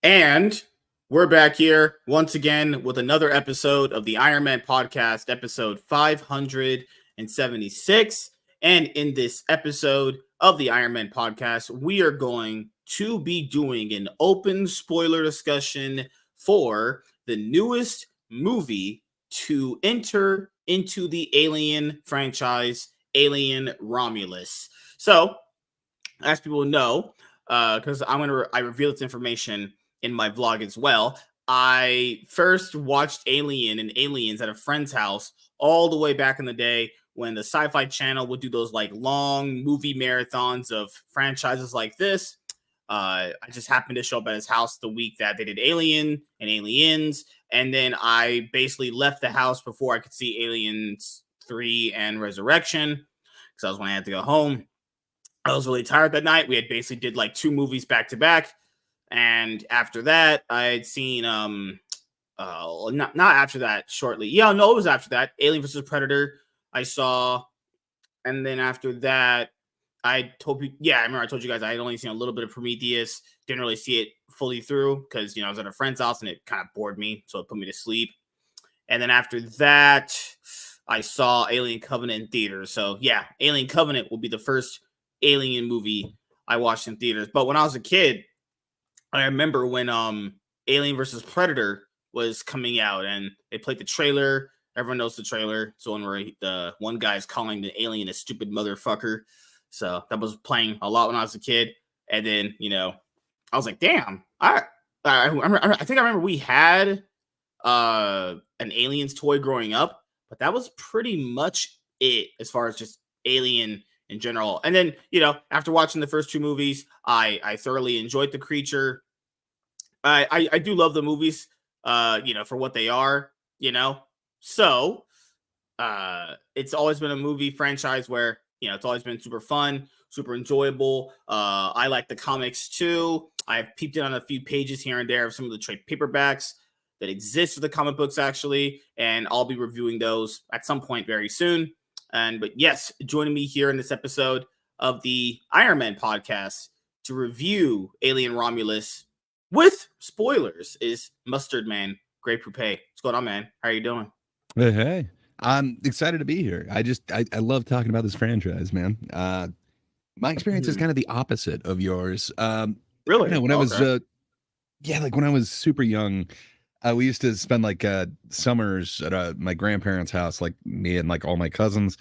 And we're back here once again with another episode of the Iron Man podcast, episode 576. And in this episode of the Iron Man podcast, we are going to be doing an open spoiler discussion for the newest movie to enter into the Alien franchise, Alien Romulus. So, as people know, because I reveal this information in my vlog as well. I first watched Alien and Aliens at a friend's house all the way back in the day when the Sci-Fi Channel would do those like long movie marathons of franchises like this. I just happened to show up at his house the week that they did Alien and Aliens, and then I basically left the house before I could see Aliens 3 and Resurrection because I was when I had to go home. I was really tired that night. We had basically did like 2 movies back to back. And after that, I had seen not after that, shortly. Yeah, no, it was after that. Alien vs. Predator, I saw. And then after that, I remember I told you guys I had only seen a little bit of Prometheus, didn't really see it fully through because I was at a friend's house and it kind of bored me, so it put me to sleep. And then after that, I saw Alien Covenant in theaters. So yeah, Alien Covenant will be the first Alien movie I watched in theaters. But when I was a kid, I remember when Alien versus Predator was coming out and they played the trailer. Everyone knows the trailer. It's the one where the one guy is calling the alien a stupid motherfucker. So that was playing a lot when I was a kid. And then, I was like, damn. I think I remember we had an Aliens toy growing up, but that was pretty much it as far as just Alien in general. And then, after watching the first 2 movies, I thoroughly enjoyed the creature. I do love the movies, for what they are, So, it's always been a movie franchise where, it's always been super fun, super enjoyable. I like the comics too. I've peeped in on a few pages here and there of some of the trade paperbacks that exist for the comic books, actually, and I'll be reviewing those at some point very soon. But yes, joining me here in this episode of the Iron Man podcast to review Alien Romulus with spoilers is Mustard Man, Grey Poupe. What's going on, man? How are you doing? Hey, I'm excited to be here. I love talking about this franchise, man. My experience is kind of the opposite of yours. Really? When I was like when I was super young, we used to spend like summers at my grandparents' house, like me and like all my cousins,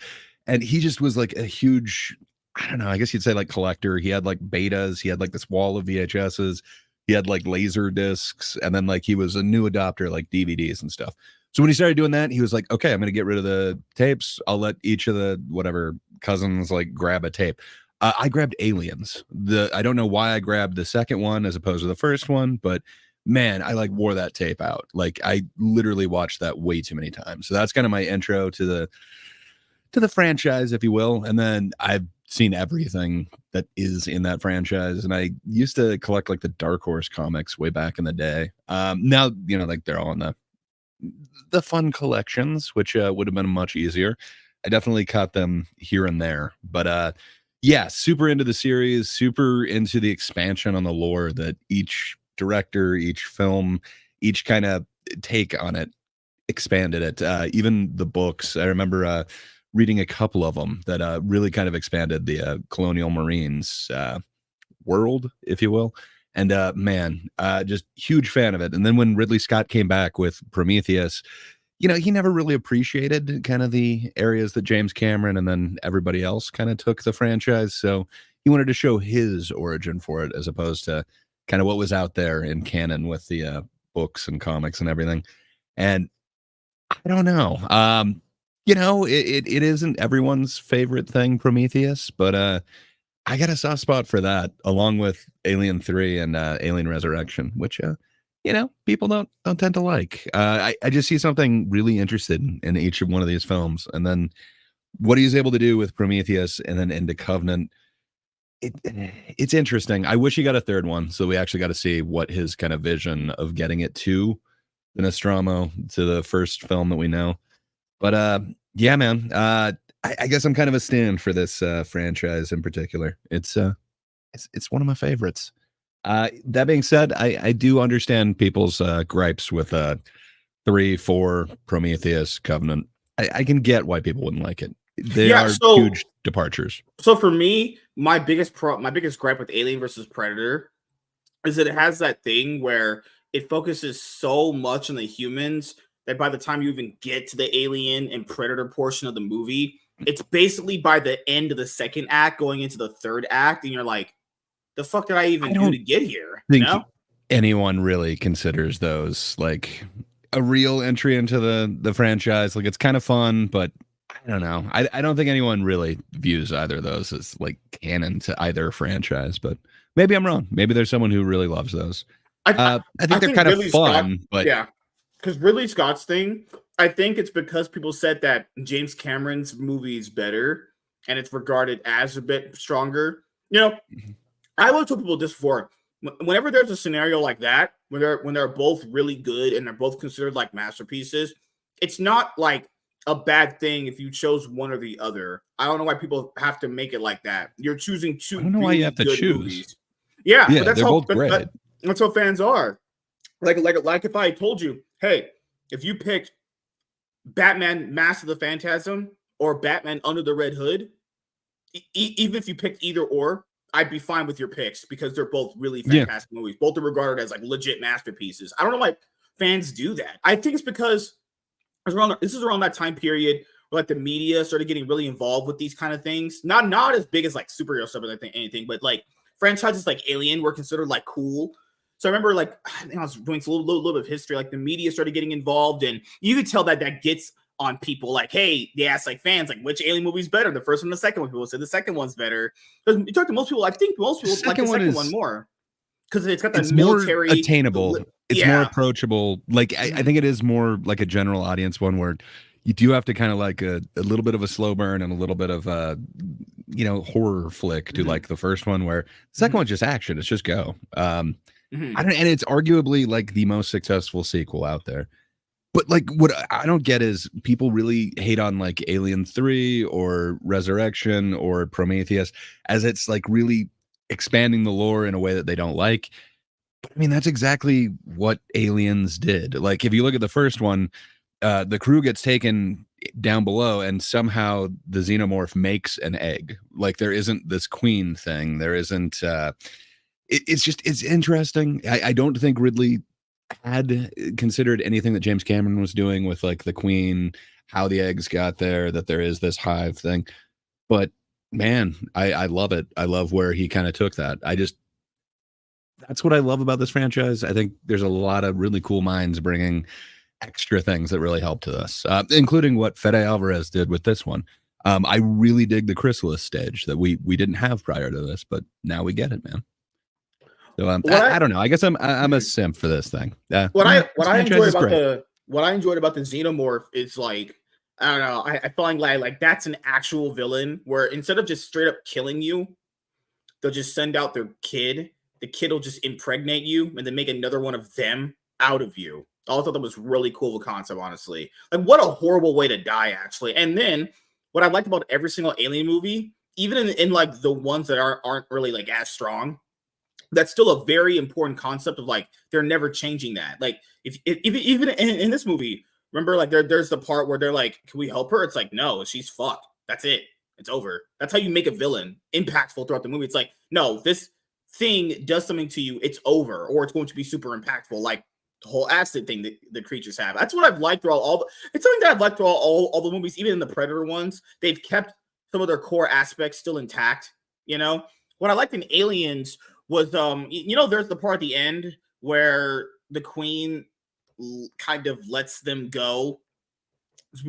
and he just was like a huge, I don't know, I guess you'd say like collector. He had like betas, he had like this wall of VHSs, he had like laser discs, and then like he was a new adopter, like DVDs and stuff. So when he started doing that, he was like, okay, I'm going to get rid of the tapes. I'll let each of the whatever cousins like grab a tape. I grabbed Aliens. I don't know why I grabbed the second one as opposed to the first one, but man, I like wore that tape out. Like I literally watched that way too many times. So that's kind of my intro to the franchise, if you will. And then I've seen everything that is in that franchise. And I used to collect like the Dark Horse comics way back in the day. Now, like they're all in the fun collections, which would have been much easier. I definitely caught them here and there, but yeah, super into the series, super into the expansion on the lore that each director, each film, each kind of take on it expanded it. Even the books, I remember reading a couple of them that really kind of expanded the Colonial Marines world, if you will. And man, just huge fan of it. And then when Ridley Scott came back with Prometheus, he never really appreciated kind of the areas that James Cameron and then everybody else kind of took the franchise. So he wanted to show his origin for it as opposed to kind of what was out there in canon with the books and comics and everything. And I don't know. It isn't everyone's favorite thing, Prometheus, but I got a soft spot for that, along with Alien 3 and Alien Resurrection, which people don't tend to like. I just see something really interested in each of one of these films, and then what he's able to do with Prometheus and then into Covenant. It's interesting. I wish he got a third one, so we actually got to see what his kind of vision of getting it to the Nostromo, to the first film that we know. But yeah, man. I guess I'm kind of a stand for this franchise in particular. It's one of my favorites. That being said, I do understand people's gripes with 3, 4, Prometheus, Covenant. I can get why people wouldn't like it. They Yeah, are so huge departures. for me, my biggest gripe with Alien versus Predator is that it has that thing where it focuses so much on the humans that by the time you even get to the alien and predator portion of the movie, it's basically by the end of the second act going into the third act, and you're like, the fuck did I I even do don't to get here? You think know? anyone really considers those like a real entry into the franchise. Like it's kind of fun, but I don't know. I don't think anyone really views either of those as like canon to either franchise, but maybe I'm wrong. Maybe there's someone who really loves those. I I I think they're think kind of Ridley Scott, fun, but yeah, because Ridley Scott's thing, I think it's because people said that James Cameron's movie is better and it's regarded as a bit stronger. You know, I always told people this before. Whenever there's a scenario like that, when they're both really good and they're both considered like masterpieces, it's not like a bad thing if you chose one or the other. I don't know why people have to make it like that. You're choosing I two don't know why you really have to good choose. movies. Yeah, but Yeah, they're both great. that's how fans are. Like if I told you, hey, if you picked Batman Mask of the Phantasm or Batman Under the Red Hood, even if you picked either or, I'd be fine with your picks because they're both really Yeah. fantastic movies. Both are regarded as like legit masterpieces. I don't know why fans do that. I think it's because this is around that time period where like the media started getting really involved with these kind of things. Not as big as like superhero stuff or anything, but like franchises like Alien were considered like cool. So I remember like I think I was doing a little bit of history. Like the media started getting involved, and you could tell that gets on people. Like, hey, they ask like fans like which Alien movie is better, the first one, or the second one. People said the second one's better. Because you talk to most people, I think most people like the second one more because it's got the It's more military attainable. It's more yeah. approachable. Like I think it is more like a general audience one where you do have to kind of like a little bit of a slow burn and a little bit of a horror flick to like the first one, where the second one's just action. It's just go. I don't, and it's arguably like the most successful sequel out there. But like what I don't get is people really hate on like Alien 3 or Resurrection or Prometheus as it's like really expanding the lore in a way that they don't like. But I mean, that's exactly what Aliens did. Like if you look at the first one, the crew gets taken down below and somehow the xenomorph makes an egg. Like there isn't this queen thing. There isn't it's interesting. I don't think Ridley had considered anything that James Cameron was doing with like the queen, how the eggs got there, that there is this hive thing. But man, I love it. I love where he kind of took that. That's what I love about this franchise. I think there's a lot of really cool minds bringing extra things that really help to us, including what Fede Alvarez did with this one. I really dig the chrysalis stage that we didn't have prior to this, but now we get it, man. So I don't know. I guess I'm a simp for this thing. What I enjoyed about the xenomorph is like I don't know. I feel like that's an actual villain where instead of just straight up killing you, they'll just send out their kid. The kid will just impregnate you and then make another one of them out of you. I thought that was really cool concept, honestly. Like what a horrible way to die, actually. And then what I liked about every single Alien movie, even in like the ones that aren't really like as strong, that's still a very important concept of like they're never changing that. Like if even in this movie, remember like there's the part where they're like, "Can we help her?" It's like, no, she's fucked. That's it. It's over. That's how you make a villain impactful throughout the movie. It's like, no, this thing does something to you. It's over, or it's going to be super impactful. Like the whole acid thing that the creatures have. That's what I've liked through it's something that I've liked through all the movies, even in the Predator ones. They've kept some of their core aspects still intact. What I liked in Aliens was there's the part at the end where the queen kind of lets them go.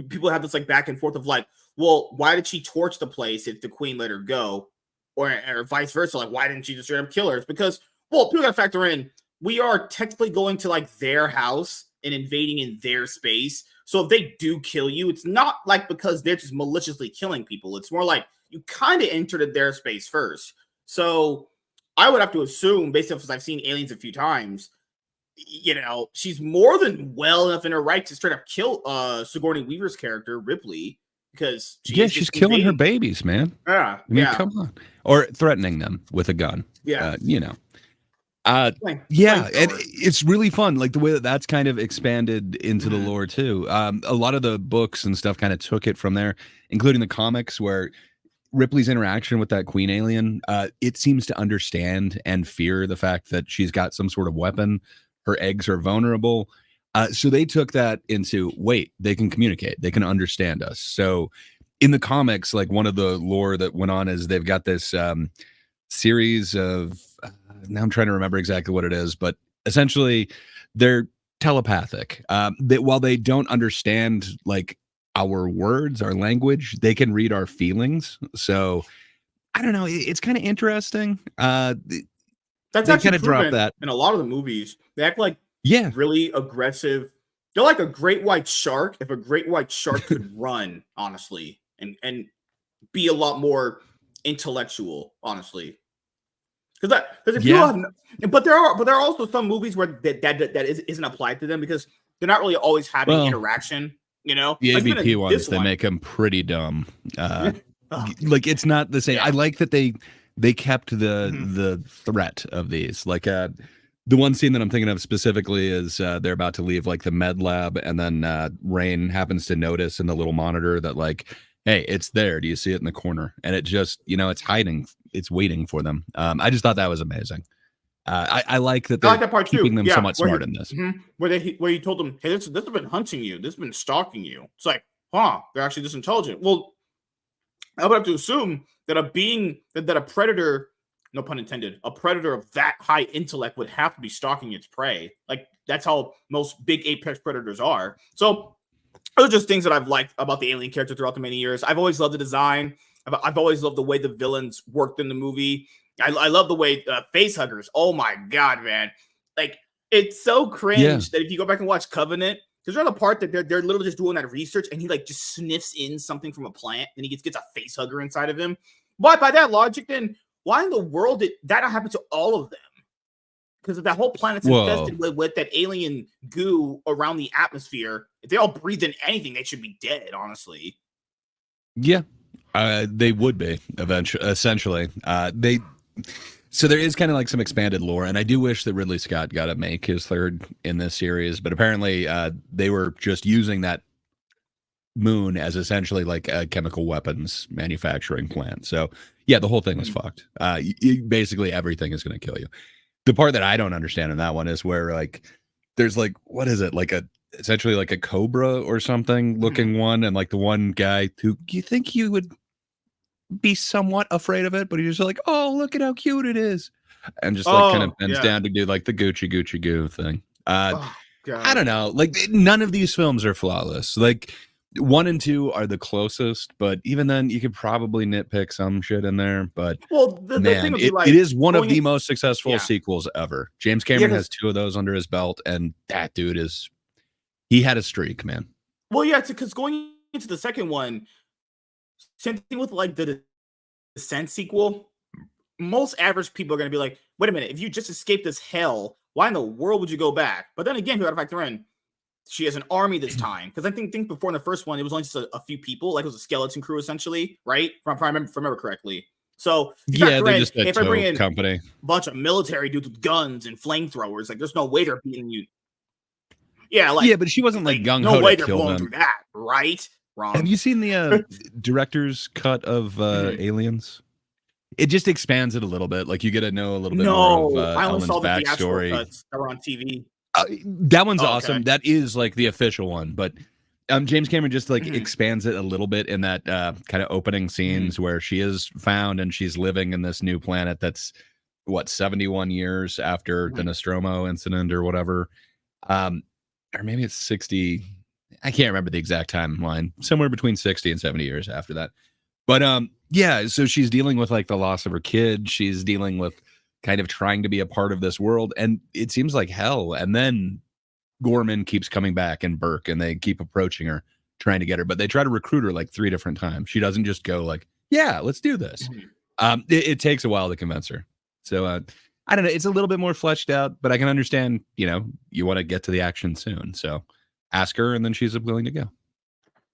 People have this like back and forth of like, well, why did she torch the place if the queen let her go, or vice versa? Like, why didn't she just straight up kill her? It's because, well, people got to factor in we are technically going to like their house and invading in their space. So if they do kill you, it's not like because they're just maliciously killing people. It's more like you kind of entered their space first. So I would have to assume, based off as I've seen Aliens a few times, she's more than well enough in her right to straight up kill Sigourney Weaver's character, Ripley, because she's killing her babies, man. Yeah. I mean, come on. Or threatening them with a gun. Yeah. Uh, yeah, and Flamethrower. it's really fun, like the way that that's kind of expanded into the Mhm. lore too. A lot of the books and stuff kind of took it from there, including the comics, where Ripley's interaction with that queen alien, it seems to understand and fear the fact that she's got some sort of weapon. Her eggs are vulnerable. So they took that into, wait, they can communicate, they can understand us. So in the comics, like one of the lore that went on is they've got this series of, now I'm trying to remember exactly what it is, but essentially they're telepathic. That while they don't understand like our words, our language, they can read our feelings. So I don't know. It's kind of interesting. That's They actually kind of drop proven that. in a lot of the movies. They act like Yeah. really aggressive. They're like a great white shark. If a great white shark could run, honestly, and be a lot more intellectual, honestly. Because if you Yeah. have, but there are also some movies where isn't applied to them because they're not really always having Well, interaction. You know, the like even AVP in this ones, they one. make them pretty dumb. Oh, Like it's not the same. I yeah. like that they kept Mhm. the threat of these. Like the one scene that I'm thinking of specifically is they're about to leave like the med lab, and then Rain happens to notice in the little monitor that like, hey, it's there. Do you see it in the corner? And it just, it's hiding. It's waiting for them. I just thought that was amazing. I like that I like they're that part keeping too. them Yeah, somewhat smart in this. where he told him, "Hey, this has been hunting you. This has been stalking you." It's like, huh? They're actually this intelligent. Well, I would have to assume that a being that a predator, no pun intended, a predator of that high intellect would have to be stalking its prey. Like that's how most big apex predators are. So those are just things that I've liked about the alien character throughout the many years. I've always loved the design. I've always loved the way the villains worked in the movie. I love the way face huggers. Oh my god, man! Like it's so Yeah. cringe that if you go back and watch Covenant, because there's a part that they're literally just doing that research, and he like just sniffs in something from a plant, and he gets a face hugger inside of him. Why, by that logic, then why in the world did that not happen to all of them? Because if that whole planet's Whoa. infested with that alien goo around the atmosphere, if they all breathe in anything, they should be dead, honestly. Yeah. They would be eventually, essentially. They So there is kind of like some expanded lore, and I do wish that Ridley Scott got to make his third in this series, but apparently they were just using that moon as essentially like a chemical weapons manufacturing plant. So yeah, the whole thing was Mhm. fucked. Basically everything is going to kill you. The part that I don't understand in that one is where like there's like, what is it, like a essentially like a cobra or something Mhm. looking one, and like the one guy who you think you would be somewhat afraid of it, but he's just like, oh, look at how cute it is, and just like kind of Oh, bends yeah. down to do like the Gucci goo thing. Oh, I God. don't know. Like none of these films are flawless. Like one and two are the closest, but even then, you could probably nitpick some shit in there. But Well, the thing man, would be it like is one of going the in, most successful yeah. sequels ever. James Yeah, Cameron has because, two of those under his belt, and that dude is he had a streak, man. well, yeah, because going into the second one, same thing with like the Descent sequel. Most average people are going to be like, wait a minute, if you just escaped this hell, why in the world would you go back? But then again, you got to factor in she has an army this time because I think before in the first one it was only just a few people, like it was a skeleton crew essentially, right? If I remember correctly. So if you Yeah, factor they're in, just a if I bring tow in company. a bunch of military dudes with guns and flamethrowers, like there's no way they're beating you. Yeah, Yeah, but she wasn't like gung no ho to way they're kill blowing them. through that, right? Have Wrong. you seen the director's cut of Mhm. Aliens? It just expands it a little bit. Like you get to know a little bit more of No, I only Ellen's saw the theatrical backstory. cuts that were on TV. That one's Oh, okay. awesome. That is like the official one, but James Cameron just like Mhm, expands it a little bit in that kind of opening mhm, scenes where she is found and she's living in this new planet that's what 71 years after the mhm. Nostromo incident or whatever. Um, or maybe it's 60. I can't remember the exact timeline. Somewhere between 60 and 70 years after that. But yeah, so she's dealing with like the loss of her kid. She's dealing with kind of trying to be a part of this world, and it seems like hell. And then Gorman keeps coming back and Burke, and they keep approaching her, trying to get her, but they try to recruit her like three different times. She doesn't just go like, "Yeah, let's do this." Mhm. It takes a while to convince her. So I don't know. It's a little bit more fleshed out, but I can understand. You want to get to the action soon, so ask her, and then she's willing to go.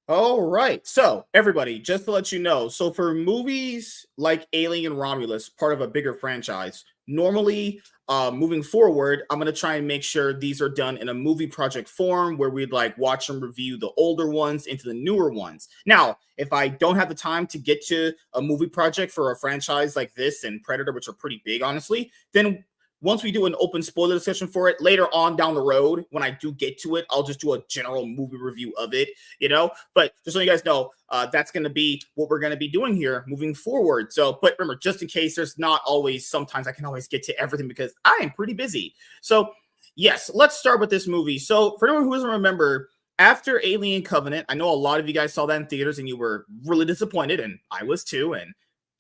All right. So, everybody, just to let you know, so for movies like Alien Romulus, part of a bigger franchise, normally moving forward, I'm going to try and make sure these are done in a movie project form where we'd like watch and review the older ones into the newer ones. Now, if I don't have the time to get to a movie project for a franchise like this and Predator, which are pretty big, honestly, then once we do an open spoiler discussion for it later on down the road, when I do get to it, I'll just do a general movie review of it, you know. But just so you guys know, that's going to be what we're going to be doing here moving forward. So, but remember, just in case there's not always, sometimes I can always get to everything because I am pretty busy. So, yes, let's start with this movie. So, for anyone who doesn't remember, after Alien Covenant, I know a lot of you guys saw that in theaters and you were really disappointed, and I was too. And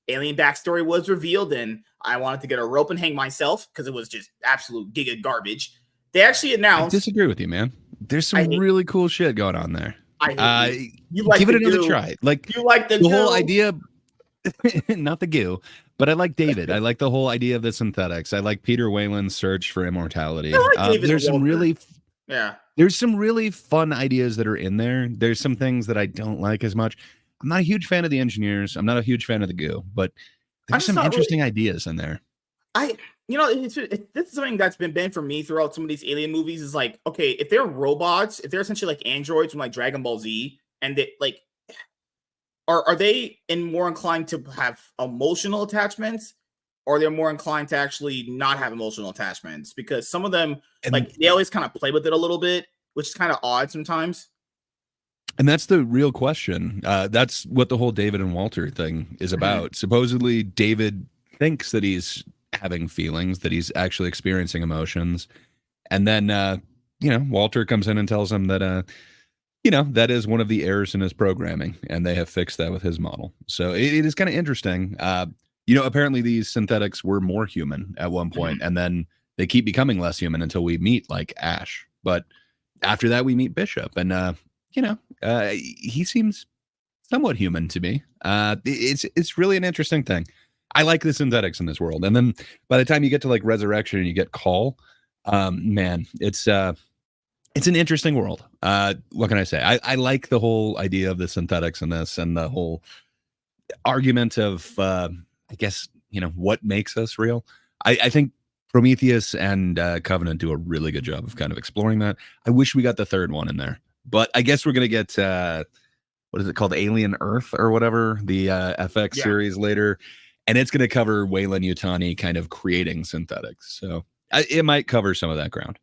Alien backstory was revealed, and I wanted to get a rope and hang myself because it was just absolute giga garbage. They actually announced. I disagree with you, man. There's some really cool shit going on there. You like give it another try. Like you like the whole idea, not the goo, but I like David. I like the whole idea of the synthetics. I like Peter Whalen's search for immortality. There's some really fun ideas that are in there. There's some things that I don't like as much. I'm not a huge fan of the engineers. I'm not a huge fan of the goo, but there's some interesting ideas in there. This is something that's been banned for me throughout some of these Alien movies is like, okay, if they're robots, if they're essentially like androids from like Dragon Ball Z, and they like, are they more inclined to have emotional attachments, or they're more inclined to actually not have emotional attachments? Because some of them, like, they always kind of play with it a little bit, which is kind of odd sometimes. And that's the real question. That's what the whole David and Walter thing is about. Supposedly, David thinks that he's having feelings, that he's actually experiencing emotions. And then, Walter comes in and tells him that, that is one of the errors in his programming. And they have fixed that with his model. So it is kind of interesting. Apparently these synthetics were more human at one point, and then they keep becoming less human until we meet like Ash. But after that, we meet Bishop. And, he seems somewhat human to me. It's really an interesting thing. I like the synthetics in this world. And then by the time you get to like Resurrection and you get Call, man, it's an interesting world. What can I say? I like the whole idea of the synthetics in this and the whole argument of, I guess, what makes us real. I think Prometheus and Covenant do a really good job of kind of exploring that. I wish we got the third one in there. But I guess we're going to get, what is it called? Alien Earth or whatever, the FX series later. And it's going to cover Weyland-Yutani kind of creating synthetics. So it might cover some of that ground.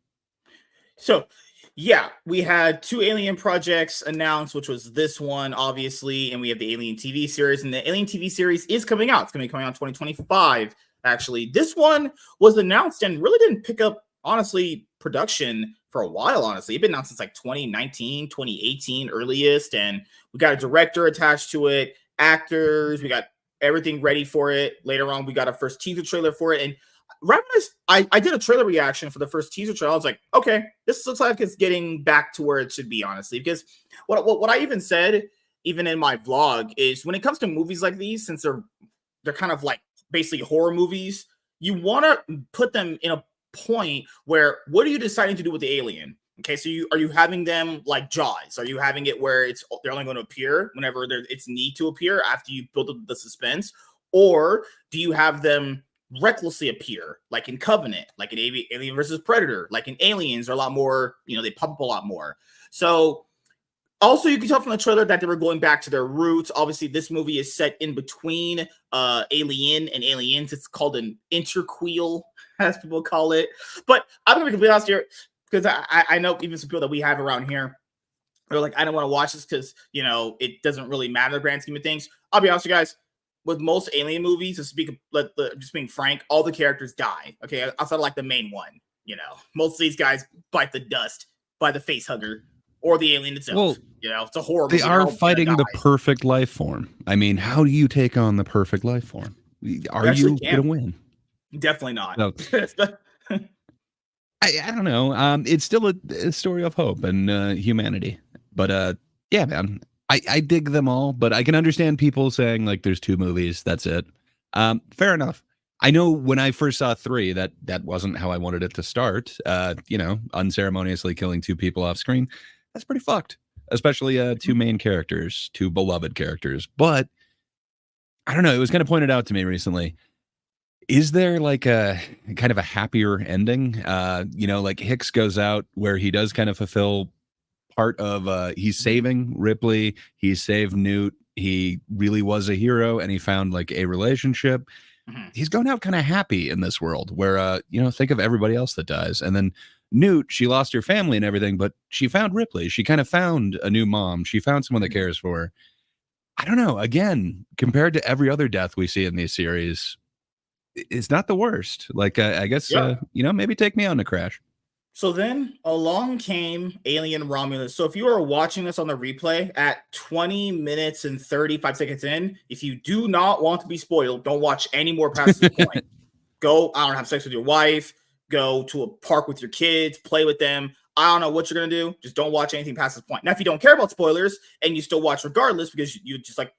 So, yeah, we had 2 Alien projects announced, which was this one, obviously. And we have the Alien TV series. And the Alien TV series is coming out. It's going to be coming out in 2025, actually. This one was announced and really didn't pick up, honestly, production for a while, honestly. It's been announced since like 2019, 2018 earliest, and we got a director attached to it, actors, we got everything ready for it. Later on, we got a first teaser trailer for it, and right when I did a trailer reaction for the first teaser trailer, I was like, okay, this looks like it's getting back to where it should be, honestly, because what I even said, even in my vlog, is when it comes to movies like these, since they're kind of like basically horror movies, you want to put them in a point where what are you deciding to do with the alien? Okay, so are you having them like Jaws? Are you having it where they're only going to appear whenever it's need to appear after you build up the suspense, or do you have them recklessly appear like in Covenant, like in Alien versus Predator, like in Aliens? Are a lot more, they pop up a lot more. So also, you can tell from the trailer that they were going back to their roots. Obviously, this movie is set in between Alien and Aliens. It's called an interquel, as people call it. But I'm going to be completely honest here, because I know even some people that we have around here are like, I don't want to watch this because, it doesn't really matter in the grand scheme of things. I'll be honest with you guys. With most Alien movies, just being frank, all the characters die. Okay, outside of like the main one. Most of these guys bite the dust by the face hugger. Or the alien itself. Well, it's a horror movie. They are fighting the perfect life form. I mean, how do you take on the perfect life form? Are you going to win? Definitely not. No. I don't know. It's still a story of hope and humanity. But yeah, man, I dig them all. But I can understand people saying like, there's 2 movies. That's it. Fair enough. I know when I first saw 3, that wasn't how I wanted it to start. Unceremoniously killing 2 people off screen. That's pretty fucked, especially 2 main characters, 2 beloved characters. But I don't know. It was kind of pointed out to me recently. Is there like a kind of a happier ending? Like Hicks goes out where he does kind of fulfill part of he's Mhm, saving Ripley, he saved Newt, he really was a hero and he found like a relationship. mhm. He's going out kind of happy in this world where think of everybody else that dies. And then Newt, she lost her family and everything, but she found Ripley. She kind of found a new mom. She found someone that cares for her. I don't know. Again, compared to every other death we see in these series, it's not the worst. Like, I guess, Yep. maybe take me on the crash. So then along came Alien Romulus. So if you are watching this on the replay at 20 minutes and 35 seconds in, if you do not want to be spoiled, don't watch any more past this point. Go, I don't know, have sex with your wife, go to a park with your kids, play with them. I don't know what you're gonna do. Just don't watch anything past this point. Now, if you don't care about spoilers and you still watch regardless, because you just like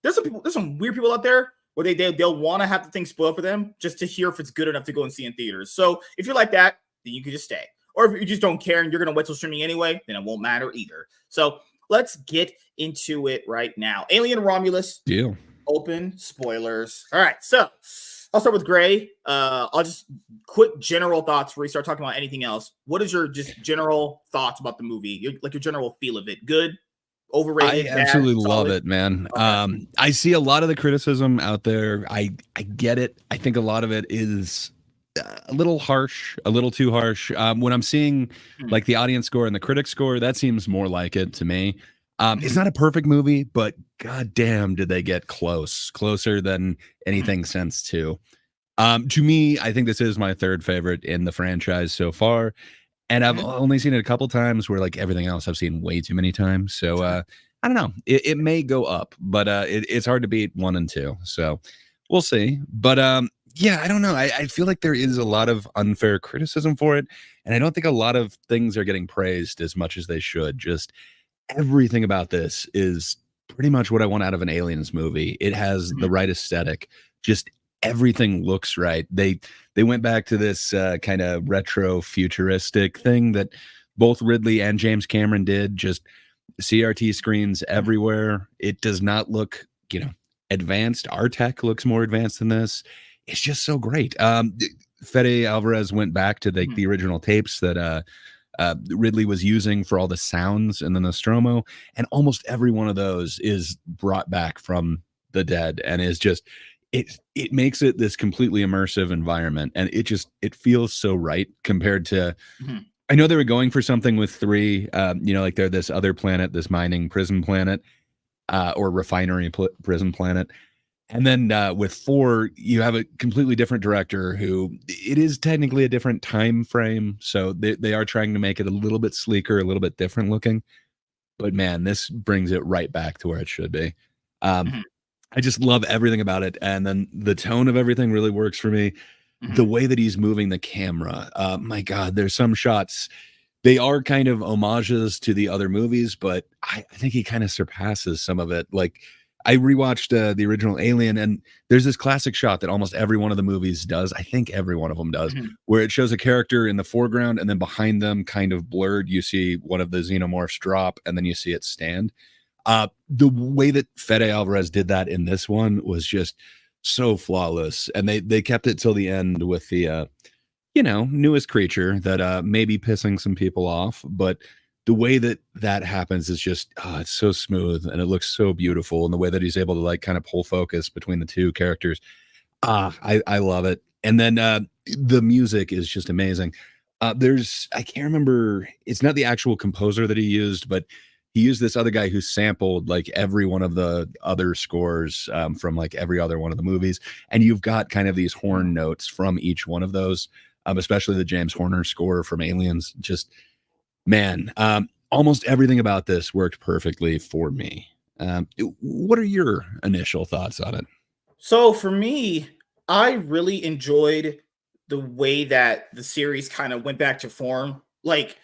there's some weird people out there where they'll want to have the thing spoiled for them just to hear if it's good enough to go and see in theaters. So if you're like that, then you can just stay. Or if you just don't care and you're gonna wait till streaming anyway, then it won't matter either. So let's get into it right now. Alien Romulus, Deal. open spoilers. All right, so I'll start with Gray. I'll just quick general thoughts before we start talking about anything else. What is your just general thoughts about the movie? Your general feel of it? Good, I overrated, bad, absolutely love solid? it, man. Okay. I see a lot of the criticism out there. I get it. I think a lot of it is a little harsh, a little too harsh. When I'm seeing Mhm, like the audience score and the critic score, that seems more like it to me. It's mhm, not a perfect movie, but goddamn, did they get closer than mhm, anything since two. To me, I think this is my third favorite in the franchise so far. And I've mhm. only seen it a couple times where like everything else I've seen way too many times. So I don't know. It may go up, but it's hard to beat one and two. So we'll see. But yeah, I don't know. I feel like there is a lot of unfair criticism for it. And I don't think a lot of things are getting praised as much as they should. Just everything about this is pretty much what I want out of an aliens movie. It has the Mhm, right aesthetic. Just everything looks right. They went back to this kind of retro futuristic thing that both Ridley and James Cameron did. Just CRT screens mhm, everywhere. It does not look, advanced. Our tech looks more advanced than this. It's just so great. Fede Alvarez went back to mhm, the original tapes that Ridley was using for all the sounds in the Nostromo, and almost every one of those is brought back from the dead, and is just it makes it this completely immersive environment, and it feels so right compared to. mhm, I know they were going for something with three, like they're this other planet, this mining prison planet, or refinery prison planet. And then with four, you have a completely different director who it is technically a different time frame. So they are trying to make it a little bit sleeker, a little bit different looking. But man, this brings it right back to where it should be. Um, mhm, I just love everything about it. And then the tone of everything really works for me. The mhm, way that he's moving the camera, my God, there's some shots they are kind of homages to the other movies, but I think he kind of surpasses some of it. Like I rewatched the original Alien, and there's this classic shot that almost every one of the movies does. I think every one of them does, mhm, where it shows a character in the foreground, and then behind them, kind of blurred, you see one of the xenomorphs drop, and then you see it stand. The way that Fede Alvarez did that in this one was just so flawless, and they kept it till the end with the newest creature that may be pissing some people off, but the way that that happens is just it's so smooth and it looks so beautiful, and the way that he's able to like kind of pull focus between the two characters, I love it. And then the music is just amazing. There's I can't remember, it's not the actual composer that he used, but he used this other guy who sampled like every one of the other scores from like every other one of the movies, and you've got kind of these mhm. horn notes from each one of those, especially the James Horner score from Aliens. Just man, almost everything about this worked perfectly for me. What are your initial thoughts on it? So for me, I really enjoyed the way that the series kind of went back to form. Like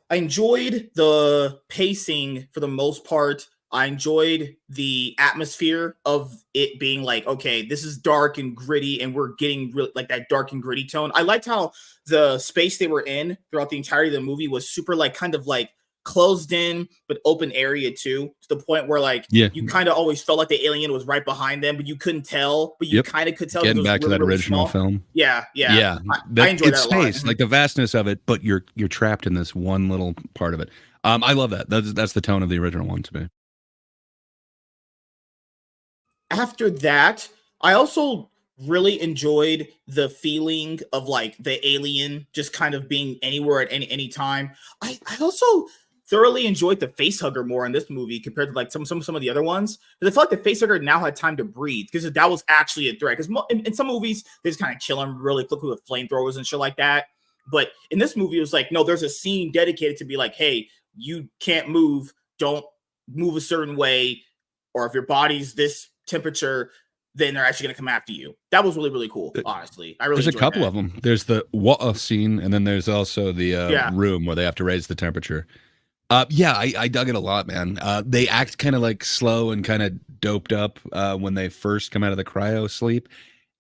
I enjoyed the pacing for the most part. I enjoyed the atmosphere of it being like, okay, this is dark and gritty, and we're getting like that dark and gritty tone. I liked how the space they were in throughout the entirety of the movie was super, like, kind of like closed in but open area too, to the point where like Yeah. you kind of always felt like the alien was right behind them, but you couldn't tell, but you Yep. kind of could tell because it Getting was back to really, that really original small. film. Yeah, yeah. Yeah. I That enjoyed it's that a lot. space, like the vastness of it, but you're trapped in this one little part of it. I love that. That's the tone of the original one to me. After that, I also really enjoyed the feeling of like the alien just kind of being anywhere at any time. I also thoroughly enjoyed the facehugger more in this movie compared to like some of the other ones. Because I felt like the facehugger now had time to breathe because that was actually a threat. Because in some movies they just kind of kill him really quickly with flamethrowers and shit like that. But in this movie, it was like, no, there's a scene dedicated to be like, hey, you can't move, don't move a certain way, or if your body's this temperature, then they're actually going to come after you. That was really, really cool. Honestly, I really There's a enjoyed couple that. of them. There's the what scene, and then there's also the Yeah, room where they have to raise the temperature. Yeah, I dug it a lot, man. They act kind of like slow and kind of doped up when they first come out of the cryo sleep,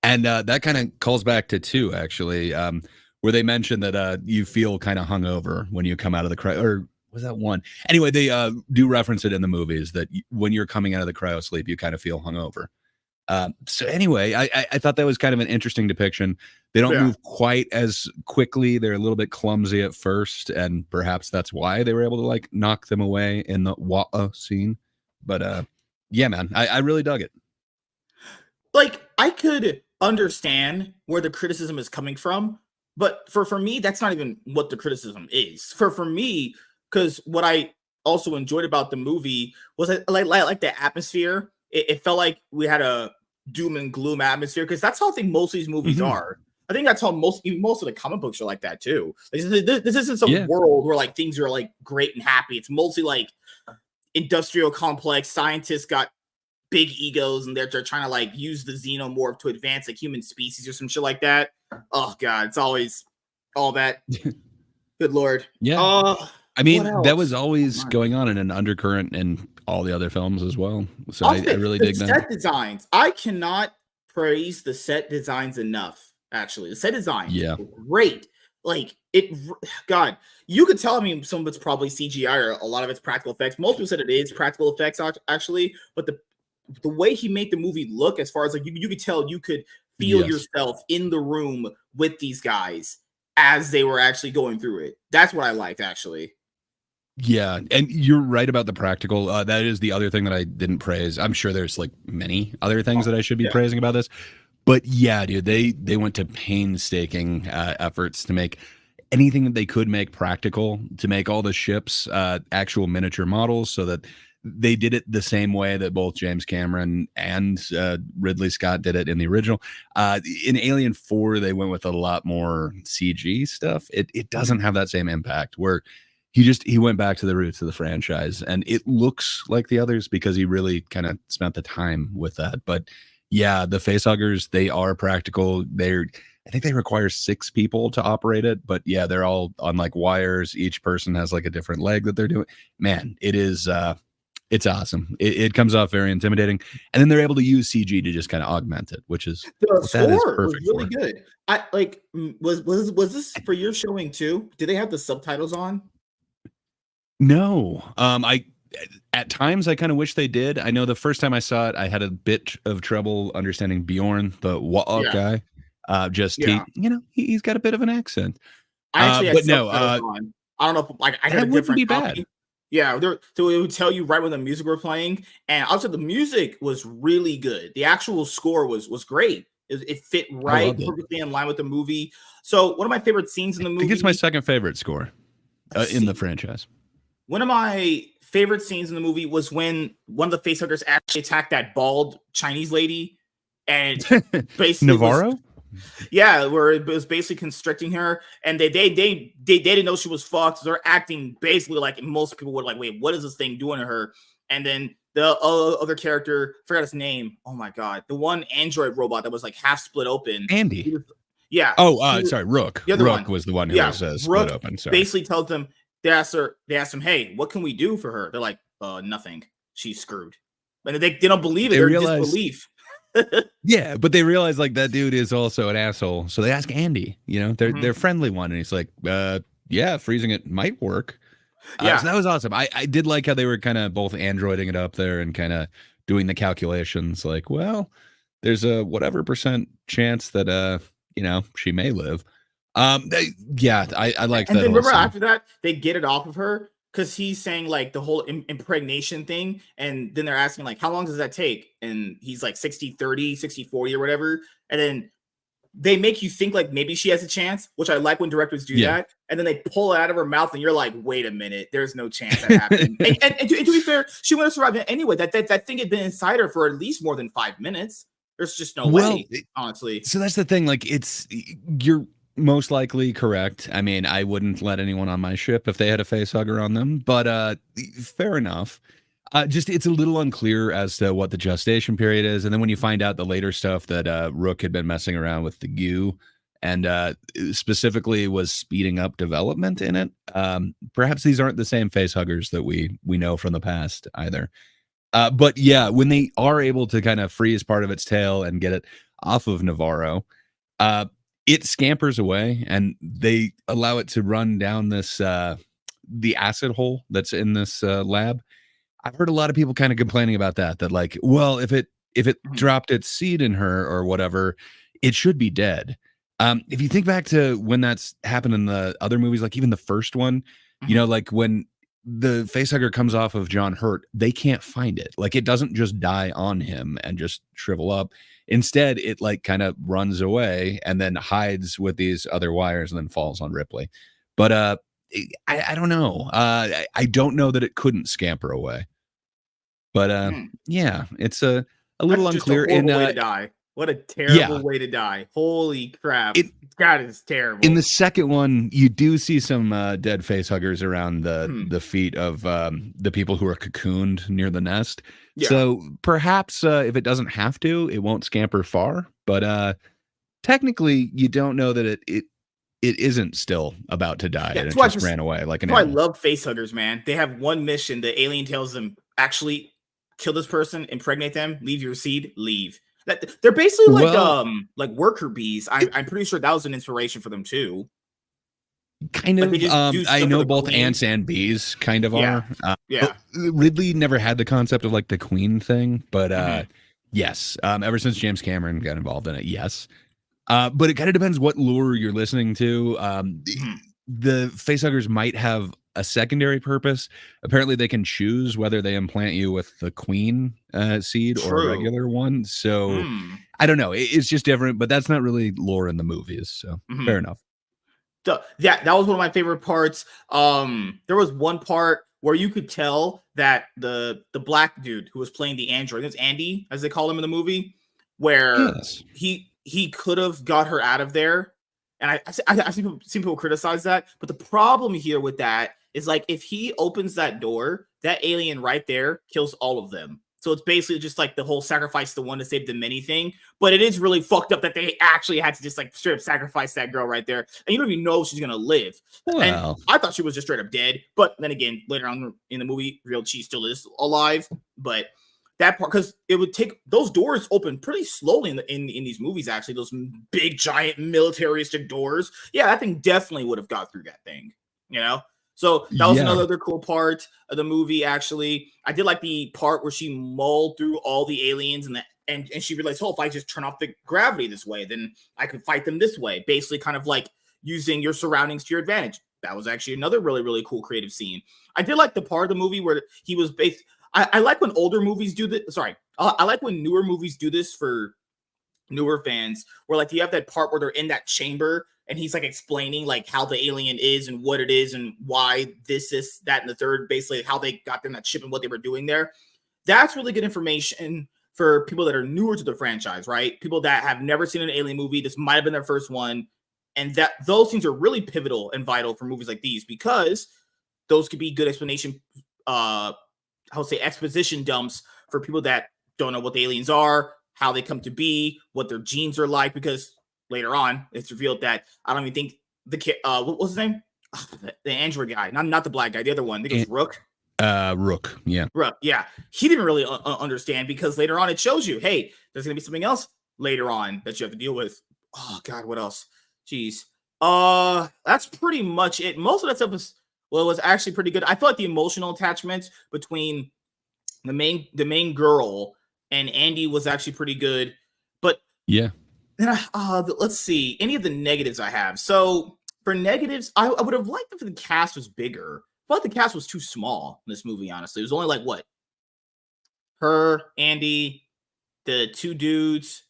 and that kind of calls back to two actually, where they mention that you feel kind of hungover when you come out of the cryo. Or was that one? Anyway, they do reference it in the movies that when you're coming out of the cryo sleep, you kind of feel hungover. So anyway, I thought that was kind of an interesting depiction. They don't yeah. move quite as quickly. They're a little bit clumsy at first, and perhaps that's why they were able to like knock them away in the Wa'a scene. But yeah, man, I really dug it. Like I could understand where the criticism is coming from, but for me, that's not even what the criticism is. For me, because what I also enjoyed about the movie was like the atmosphere. It felt like we had a doom and gloom atmosphere because that's how I think most of these movies Mhm. are. I think that's how most of the comic books are like that too. This isn't some Yeah. world where like things are like great and happy. It's mostly like industrial complex. Scientists got big egos and they're trying to like use the xenomorph to advance the human species or some shit like that. Oh god, it's always all that. Good lord. Yeah. I What mean, that was else? always going on in an undercurrent in all the other films as well. So I'll I say really the dig that. set designs. I cannot praise the set designs enough. Actually, the set designs Yeah. were great. Like it, God, you could tell. I mean, some of it's probably CGI or a lot of it's practical effects. Most people said it is practical effects actually, but the way he made the movie look, as far as like you could tell, you could feel Yes. yourself in the room with these guys as they were actually going through it. That's what I liked, actually. Yeah, and you're right about the practical. That is the other thing that I didn't praise. I'm sure there's like many other things that I should be Yeah. praising about this, but yeah, dude, they went to painstaking efforts to make anything that they could make practical, to make all the ships actual miniature models, so that they did it the same way that both James Cameron and Ridley Scott did it in the original. In Alien 4, they went with a lot more CG stuff. It doesn't have that same impact where he went back to the roots of the franchise, and it looks like the others because he really kind of spent the time with that. But yeah, the facehuggers, they are practical. I think they require 6 people to operate it, but yeah, they're all on like wires. Each person has like a different leg that they're doing. Man, it's awesome. It comes off very intimidating, and then they're able to use CG to just kind of augment it, which is The what that is score was perfect really for. good. I like was this for your showing too? Did they have the subtitles on? No, I at times I kind of wish they did. I know the first time I saw it, I had a bit of trouble understanding Bjorn, the Wa'ok Yeah, guy. Just yeah. he's got a bit of an accent. I actually had But no, subtitles on. I don't know if like I had a that wouldn't different be bad. copy. Yeah, so it would tell you right when the music were playing, and also the music was really good. The actual score was great. It fit I right loved it. perfectly in line with the movie. So one of my favorite scenes in I the think it's my movie. second favorite score Let's in the see. franchise. One of my favorite scenes in the movie was when one of the facehuggers actually attacked that bald Chinese lady, and basically was Navarro? yeah, where it was basically constricting her, and they didn't know she was fucked. So they're acting basically like most people would like, wait, what is this thing doing to her? And then the other character, forgot his name. Oh my god, the one android robot that was like half split open. Andy. Yeah. Oh, sorry, Rook. The other Rook one. was the one who Yeah. was split Rook open. Sorry. basically tells them, they asked him, hey, what can we do for her? They're like, nothing. She's screwed. And they don't believe it. They They're realized disbelief. Yeah, but they realize like that dude is also an asshole. So they ask Andy, they're friendly one, and he's like, yeah, freezing it might work. So that was awesome. I did like how they were kind of both androiding it up there and kind of doing the calculations. Like, well, there's a whatever percent chance that she may live. Yeah, I liked And that then whole remember scene. after that, they get it off of her because he's saying like the whole impregnation thing. And then they're asking like, how long does that take? And he's like 60-30, 60-40 or whatever. And then they make you think like maybe she has a chance, which I like when directors do Yeah. that. And then they pull it out of her mouth and you're like, wait a minute, there's no chance that happened. and to be fair, she would have survived anyway. That thing had been inside her for at least more than 5 minutes. There's just no way, honestly. So that's the thing. Like, you're most likely correct. I mean, I wouldn't let anyone on my ship if they had a face hugger on them, but fair enough. Just it's a little unclear as to what the gestation period is, and then when you find out the later stuff that Rook had been messing around with the goo and specifically was speeding up development in it, perhaps these aren't the same face huggers that we know from the past either. But yeah, when they are able to kind of freeze part of its tail and get it off of Navarro, it scampers away, and they allow it to run down this the acid hole that's in this lab. I've heard a lot of people kind of complaining about that like, well, if it dropped its seed in her or whatever, it should be dead. If you think back to when that's happened in the other movies, like even the first one, like when the facehugger comes off of John Hurt, they can't find it. Like it doesn't just die on him and just shrivel up. Instead, it like kind of runs away and then hides with these other wires and then falls on Ripley. But I don't know. I don't know that it couldn't scamper away. But yeah, it's a little That's unclear. Just a horrible way to die. What a terrible way to die. Holy crap. God, it's terrible. In the second one, you do see some dead face huggers around the feet of the people who are cocooned near the nest. Yeah. So perhaps if it doesn't have to, it won't scamper far. But technically, you don't know that it isn't still about to die. Yeah, and it just ran away like an animal. I love face huggers, man. They have one mission. The alien tells them, actually kill this person, impregnate them, leave your seed, leave. They're basically like worker bees. I'm pretty sure that was an inspiration for them too. Kind of. I know both queen. Ants and bees kind of are. Yeah. Ridley never had the concept of like the queen thing, but yes. Ever since James Cameron got involved in it, yes. But it kind of depends what lure you're listening to. The facehuggers might have a secondary purpose. Apparently, they can choose whether they implant you with the queen seed or a regular one. So I don't know. It's just different, but that's not really lore in the movies. So fair enough. That was one of my favorite parts. There was one part where you could tell that the black dude who was playing the android, it was Andy, as they call him in the movie, where he could have got her out of there. And I've seen people criticize that. But the problem here with that is, like, if he opens that door, that alien right there kills all of them. So it's basically just like the whole sacrifice the one to save the many thing. But it is really fucked up that they actually had to just like straight up sacrifice that girl right there. And you don't even know if she's going to live. Well. And I thought she was just straight up dead. But then again, later on in the movie, real she still is alive. But that part, because it would take those doors open pretty slowly in these movies, actually, those big giant militaristic doors. Yeah, that thing definitely would have got through that thing, So that was another cool part of the movie. Actually, I did like the part where she mulled through all the aliens and she realized, oh, if I just turn off the gravity this way, then I could fight them this way. Basically, kind of like using your surroundings to your advantage. That was actually another really, really cool creative scene. I did like the part of the movie where he was based. I like when older movies do this. Sorry, I like when newer movies do this for newer fans, where like you have that part where they're in that chamber and he's like explaining like how the alien is and what it is and why this, that, and the third, basically how they got them that ship and what they were doing there. That's really good information for people that are newer to the franchise, right? People that have never seen an alien movie. This might have been their first one. And that those things are really pivotal and vital for movies like these, because those could be good explanation, exposition dumps for people that don't know what the aliens are, how they come to be, what their genes are like, because later on it's revealed that I don't even think the kid, what was his name? The android guy, not the black guy, the other one. I think it was Rook. Rook, yeah. Rook, yeah. He didn't really understand, because later on it shows you, hey, there's going to be something else later on that you have to deal with. Oh, God, what else? Jeez. That's pretty much it. Most of that stuff Well, it was actually pretty good. I felt like the emotional attachments between the main girl and Andy was actually pretty good. But Yeah. let's see any of the negatives I have. So for negatives, I would have liked if the cast was bigger. But the cast was too small in this movie. Honestly, it was only like what her, Andy, the two dudes,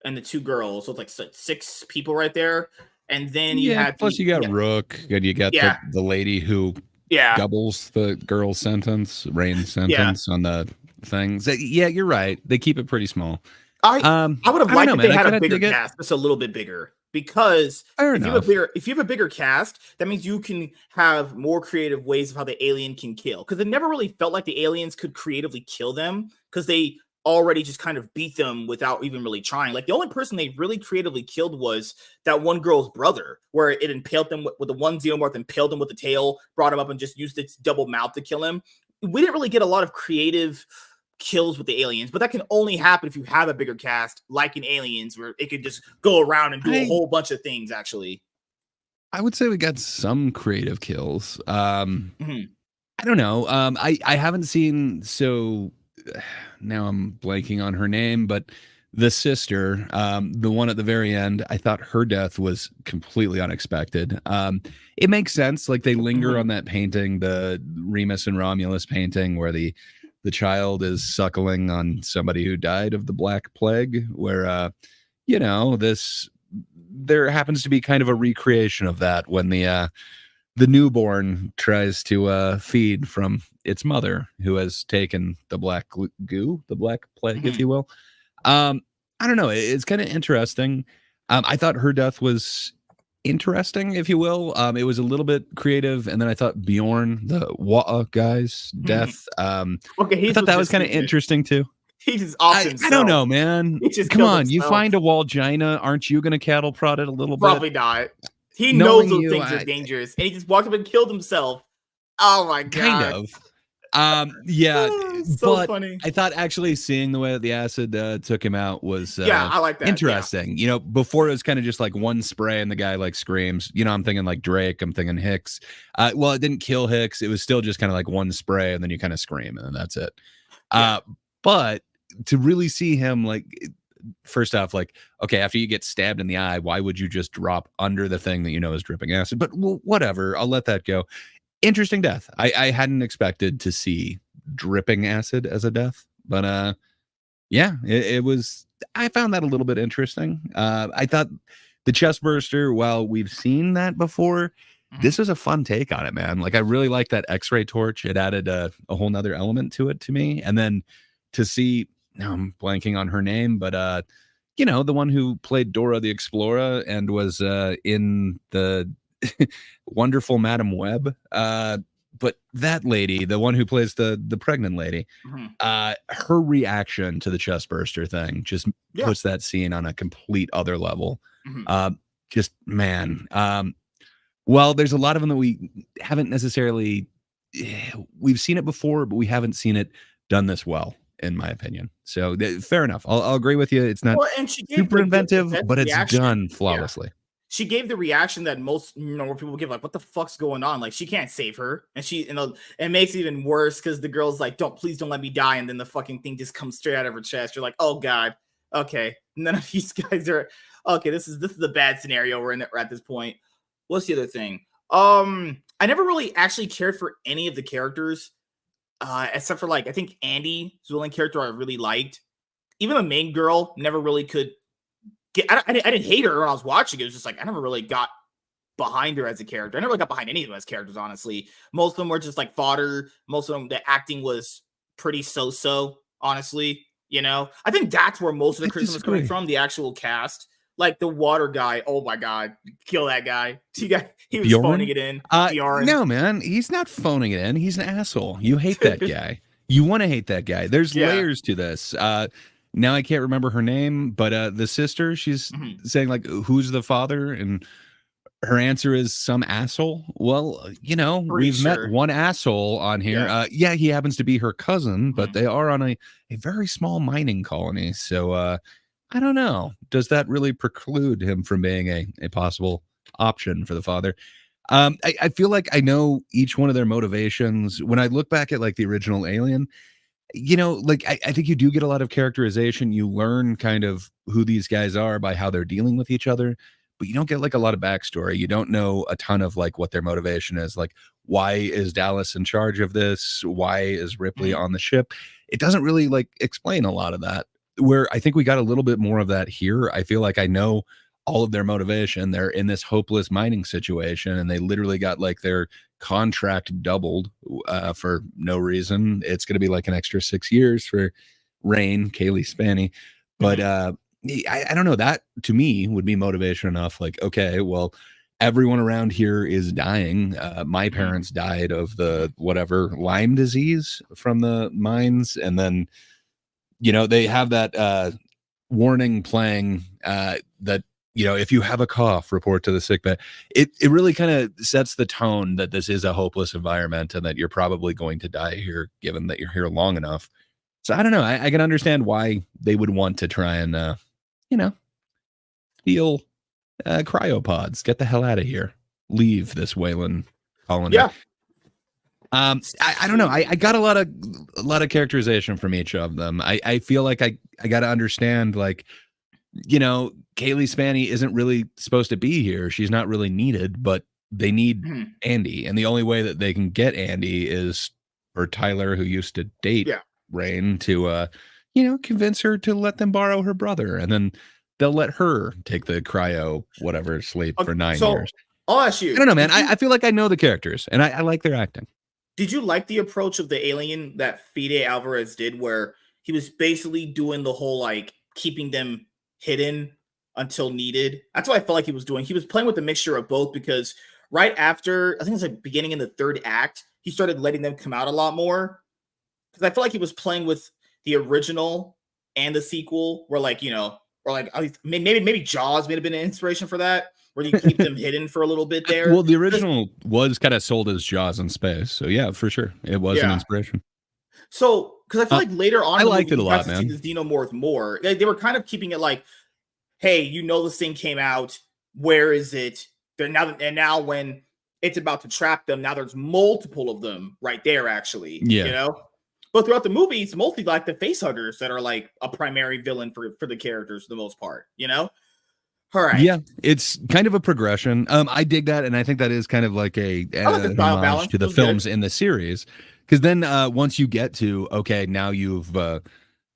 and the two girls. So it's like six people right there. And then you Yeah, had plus the you got Rook, and you got yeah, the lady who yeah, doubles the girl's sentence, Rain's yeah. sentence on the things. Yeah, you're right. They keep it pretty small. I I would have I don't liked know, if they man. I had a kind of bigger dig it. cast, just a little bit bigger. Because Fair enough. if you have a bigger cast, that means you can have more creative ways of how the alien can kill. Because it never really felt like the aliens could creatively kill them because they already just kind of beat them without even really trying. Like the only person they really creatively killed was that one girl's brother, where it impaled them with the one xenomorph, impaled him with the tail, brought him up, and just used its double mouth to kill him. We didn't really get a lot of creative kills with the aliens, but that can only happen if you have a bigger cast, like in Aliens, where it could just go around and do a I whole bunch of things. Actually, I would say we got some creative kills. Mhm. I don't know. I haven't seen so now I'm blanking on her name, but the sister, the one at the very end, I thought her death was completely unexpected. It makes sense. Like they linger on Mhm. that painting, the Remus and Romulus painting, where the child is suckling on somebody who died of the Black Plague, where this there happens to be kind of a recreation of that when the newborn tries to feed from its mother who has taken the the black plague, if Mhm. you will. um I don't know, it's kind of interesting. I thought her death was interesting, if you will. It was a little bit creative, and then I thought Bjorn, the Waa guy's Mhm. death, Okay, I he thought was that was just kind of stupid. interesting too. He just offed I don't himself. know, man. He just Come killed on, you himself. find a Walgina, aren't you gonna cattle prod it a little bit? Probably not. He knows Knowing those you, things are I dangerous, and he just walked up and killed himself. Oh my kind god, of. Yeah, so but funny. I thought actually seeing the way that the acid took him out was Yeah, I like that. Yeah. interesting. Before it was kind of just like one spray and the guy like screams. I'm thinking like Drake, I'm thinking Hicks. Well, it didn't kill Hicks. It was still just kind of like one spray and then you kind of scream and then that's it. Yeah. But to really see him like, first off, like, okay, after you get stabbed in the eye, why would you just drop under the thing that you know is dripping acid? But whatever, I'll let that go. Interesting death. I hadn't expected to see dripping acid as a death, but yeah, it was. I found that a little bit interesting. I thought the chest burster, while we've seen that before, this Mhm. was a fun take on it, man. Like I really like that X-ray torch. It added a whole nother element to it to me, and then to see. Now I'm blanking on her name, but the one who played Dora the Explorer and was in the wonderful Madam Web. But that lady, the one who plays the pregnant lady, Mhm. her reaction to the chest burster thing just Yeah. puts that scene on a complete other level. Mhm. Uh, just man. Well, there's a lot of them that we haven't necessarily we've seen it before, but we haven't seen it done this well, in my opinion. So fair enough. I'll agree with you. It's not Well, and she gave super the inventive, best but it's reaction. done Yeah. flawlessly. She gave the reaction that most normal people give, like, "What the fuck's going on?" Like, she can't save her, and it makes it even worse because the girl's like, please don't let me die," and then the fucking thing just comes straight out of her chest. You're like, "Oh god, okay." None of these guys are okay. This is a bad scenario we're in at this point. What's the other thing? I never really actually cared for any of the characters, except for like I think Andy is the only character I really liked. Even the main girl never really could I didn't hate her when I was watching. It was just like I never really got behind her as a character. I never really got behind any of them as characters, honestly. Most of them were just like fodder. Most of them, the acting was pretty so-so, honestly. I think that's where most of the I criticism was coming disagree. from, the actual cast. Like the water guy, oh my god, kill that guy. He was phoning Bjorn? it in. Bjorn. No, man, he's not phoning it in. He's an asshole. You hate that guy. You want to hate that guy. There's Yeah. layers to this. Now I can't remember her name, but the sister, she's Mhm. saying like, "Who's the father?" And her answer is some asshole. Well, Pretty we've met sure. one asshole on here. Yeah. Yeah, he happens to be her cousin, but Mhm. they are on a very small mining colony. So I don't know. Does that really preclude him from being a possible option for the father? I feel like I know each one of their motivations. When I look back at like the original Alien, like I think you do get a lot of characterization. You learn kind of who these guys are by how they're dealing with each other, but you don't get like a lot of backstory. You don't know a ton of like what their motivation is. Like, why is Dallas in charge of this? Why is Ripley Mhm. on the ship? It doesn't really like explain a lot of that. Where I think we got a little bit more of that here. I feel like I know all of their motivation. They're in this hopeless mining situation, and they literally got like their contract doubled for no reason. It's going to be like an extra 6 years for Rain, Kaylee Spanny. But Mhm. I don't know. That to me would be motivation enough. Like, okay, well, everyone around here is dying. My Mhm. parents died of the whatever Lyme disease from the mines. And then, they have that warning playing that if you have a cough, report to the sick bay. It really kind of sets the tone that this is a hopeless environment and that you're probably going to die here, given that you're here long enough. So I don't know. I can understand why they would want to try and you know steal cryopods. Get the hell out of here. Leave this Wayland colony. Yeah. I don't know. I got a lot of characterization from each of them. I feel like I got to understand like Kaylee Spanny isn't really supposed to be here. She's not really needed, but they need Mhm. Andy. And the only way that they can get Andy is for Tyler, who used to date Yeah. Rain, to convince her to let them borrow her brother. And then they'll let her take the cryo whatever sleep for 9 years. So I'll ask I don't you, know, man. I feel like I know the characters and I like their acting. did you like the approach of the alien that Fide Alvarez did, where he was basically doing the whole like keeping them hidden until needed? That's what I felt like he was doing. He was playing with a mixture of both because right after, I think it's like beginning in the third act, he started letting them come out a lot more. Because I feel like he was playing with the original and the sequel, where like, or like maybe Jaws may have been an inspiration for that, where you keep them hidden for a little bit there. Well, the Because original was kind of sold as Jaws in space. So yeah, for sure. It was an yeah. inspiration. So, because I feel Uh, like later on I in the movie, liked it a you got lot, to see man. this xenomorph more. They were kind of keeping it like, hey, this thing came out. Where is it? They're now, and now when it's about to trap them, now there's multiple of them right there, actually, Yeah. But throughout the movie, it's mostly like the face huggers that are like a primary villain for the characters for the most part. All right. Yeah, it's kind of a progression. I dig that, and I think that is kind of like I like the an style homage balance. to It the was good. films in the series. Because then once you get to okay, now you've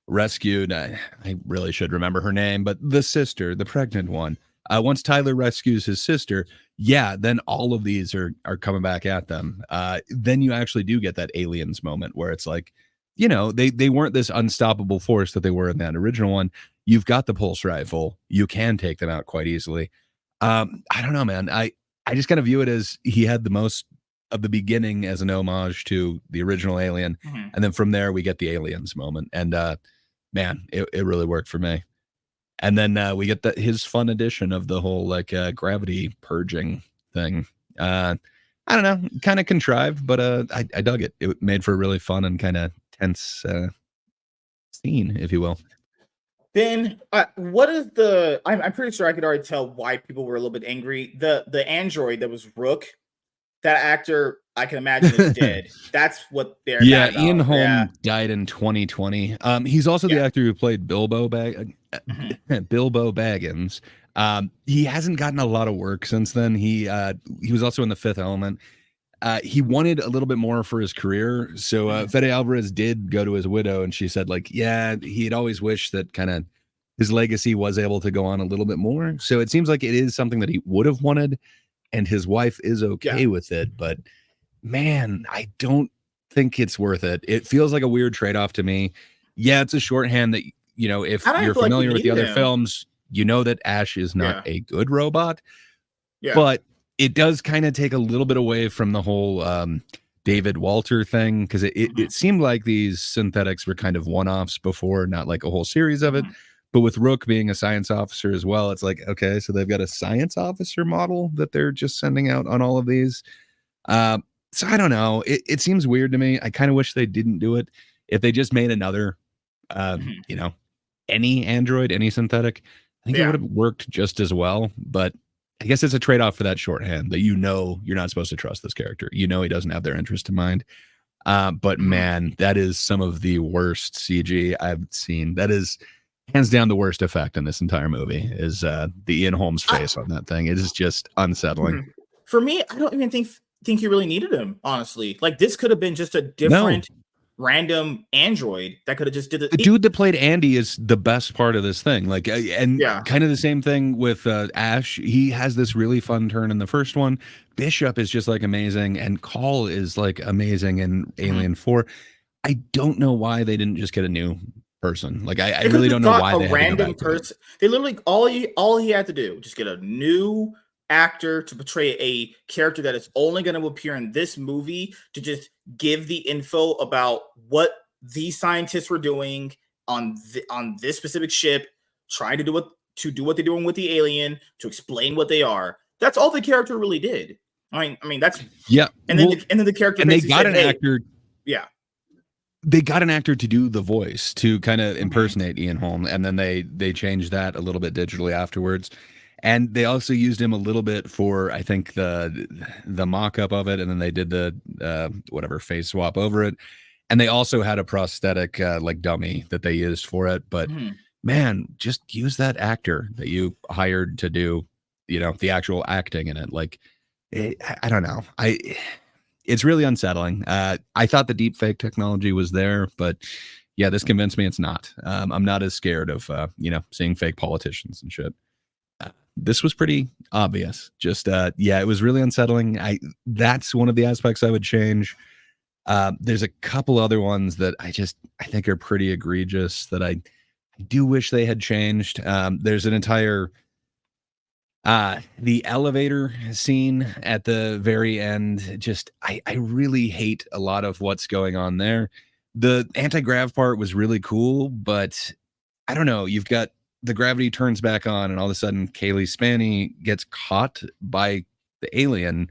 rescued. I really should remember her name, but the sister, the pregnant one. Once Tyler rescues his sister, yeah, then all of these are coming back at them. Then you actually do get that aliens moment where it's like, they weren't this unstoppable force that they were in that original one. You've got the pulse rifle, you can take them out quite easily. I don't know, man. I just kind of view it as he had the most of the beginning as an homage to the original Alien, Mhm. and then from there we get the aliens moment, and man, it really worked for me. And then we get his fun edition of the whole like gravity purging thing. Uh, I don't know, kind of contrived, but I dug it. It made for a really fun and kind of tense scene, if you will. Then, what is the? I'm pretty sure I could already tell why people were a little bit angry. The android that was Rook, that actor, I can imagine is dead. That's what they're Yeah, mad Ian about. Yeah, Holm died in 2020. He's also the yeah. actor who played Mhm. Bilbo Baggins. He hasn't gotten a lot of work since then. He was also in The Fifth Element. He wanted a little bit more for his career, so Mhm. Fede Alvarez did go to his widow, and she said, like, yeah, he had always wished that kind of his legacy was able to go on a little bit more. So it seems like it is something that he would have wanted, and his wife is Yeah. okay with it. But man, I don't think it's worth it. It feels like a weird trade off to me. Yeah, it's a shorthand that, if I don't you're feel like we familiar with the needed other him. films, you know that Ash is not Yeah, a good robot, yeah. but it does kind of take a little bit away from the whole David Walter thing because Mhm. it seemed like these synthetics were kind of one offs before, not like a whole series of it. Mhm. But with Rook being a science officer as well, it's like, okay, so they've got a science officer model that they're just sending out on all of these. Uh, so I don't know. It seems weird to me. I kind of wish they didn't do it. If they just made another, Mhm. any android, any synthetic, I think it Yeah. would have worked just as well. But I guess it's a trade-off for that shorthand that you're not supposed to trust this character. He doesn't have their interest in mind. But man, that is some of the worst CG I've seen. That is hands down the worst effect in this entire movie is the Ian Holmes face on that thing. It is just unsettling. For me, I don't even think you really needed him, honestly. Like, this could have been just a No. different random android that could have just did it. The dude that played Andy is the best part of this thing. Like, and Yeah. kind of the same thing with Ash. He has this really fun turn in the first one. Bishop is just like amazing, and Call is like amazing in Alien 4. I don't know why they didn't just get a new person. Like, I really don't know why they a had random to go back person. They literally all he had to do just get a new actor to portray a character that is only going to appear in this movie to just give the info about what these scientists were doing on this specific ship, trying to do what they're doing with the alien, to explain what they are. That's all the character really did. I mean that's And then the character and they got an actor. Yeah. They got an actor to do the voice to kind of impersonate Ian Holm, and then they changed that a little bit digitally afterwards. And they also used him a little bit for, I think, the mock-up of it, and then they did the whatever face swap over it. And they also had a prosthetic like dummy that they used for it. But man, just use that actor that you hired to do, the actual acting in it. Like, I don't know. It's really unsettling. I thought the deep fake technology was there, but yeah, this convinced me it's not. I'm not as scared of seeing fake politicians and shit. This was pretty obvious. Just it was really unsettling. That's one of the aspects I would change. There's a couple other ones that I think are pretty egregious that I do wish they had changed. There's an entire the elevator scene at the very end. Just I really hate a lot of what's going on there. The anti-grav part was really cool, but I don't know. You've got the gravity turns back on, and all of a sudden Kaylee Spanny gets caught by the alien,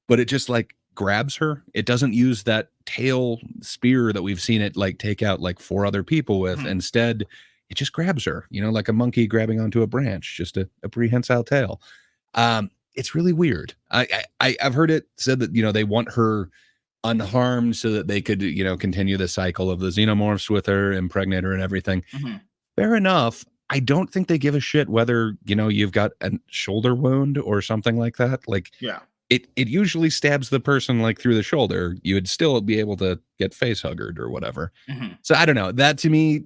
but it just like grabs her. It doesn't use that tail spear that we've seen it like take out like 4 other people with. Instead, it just grabs her, like a monkey grabbing onto a branch, just a prehensile tail. It's really weird. I've heard it said that, they want her unharmed so that they could, continue the cycle of the xenomorphs with her, impregnate her and everything. Fair enough. I don't think they give a shit whether, you've got a shoulder wound or something like that. Like, it usually stabs the person like through the shoulder. You would still be able to get face huggered or whatever. So I don't know. That to me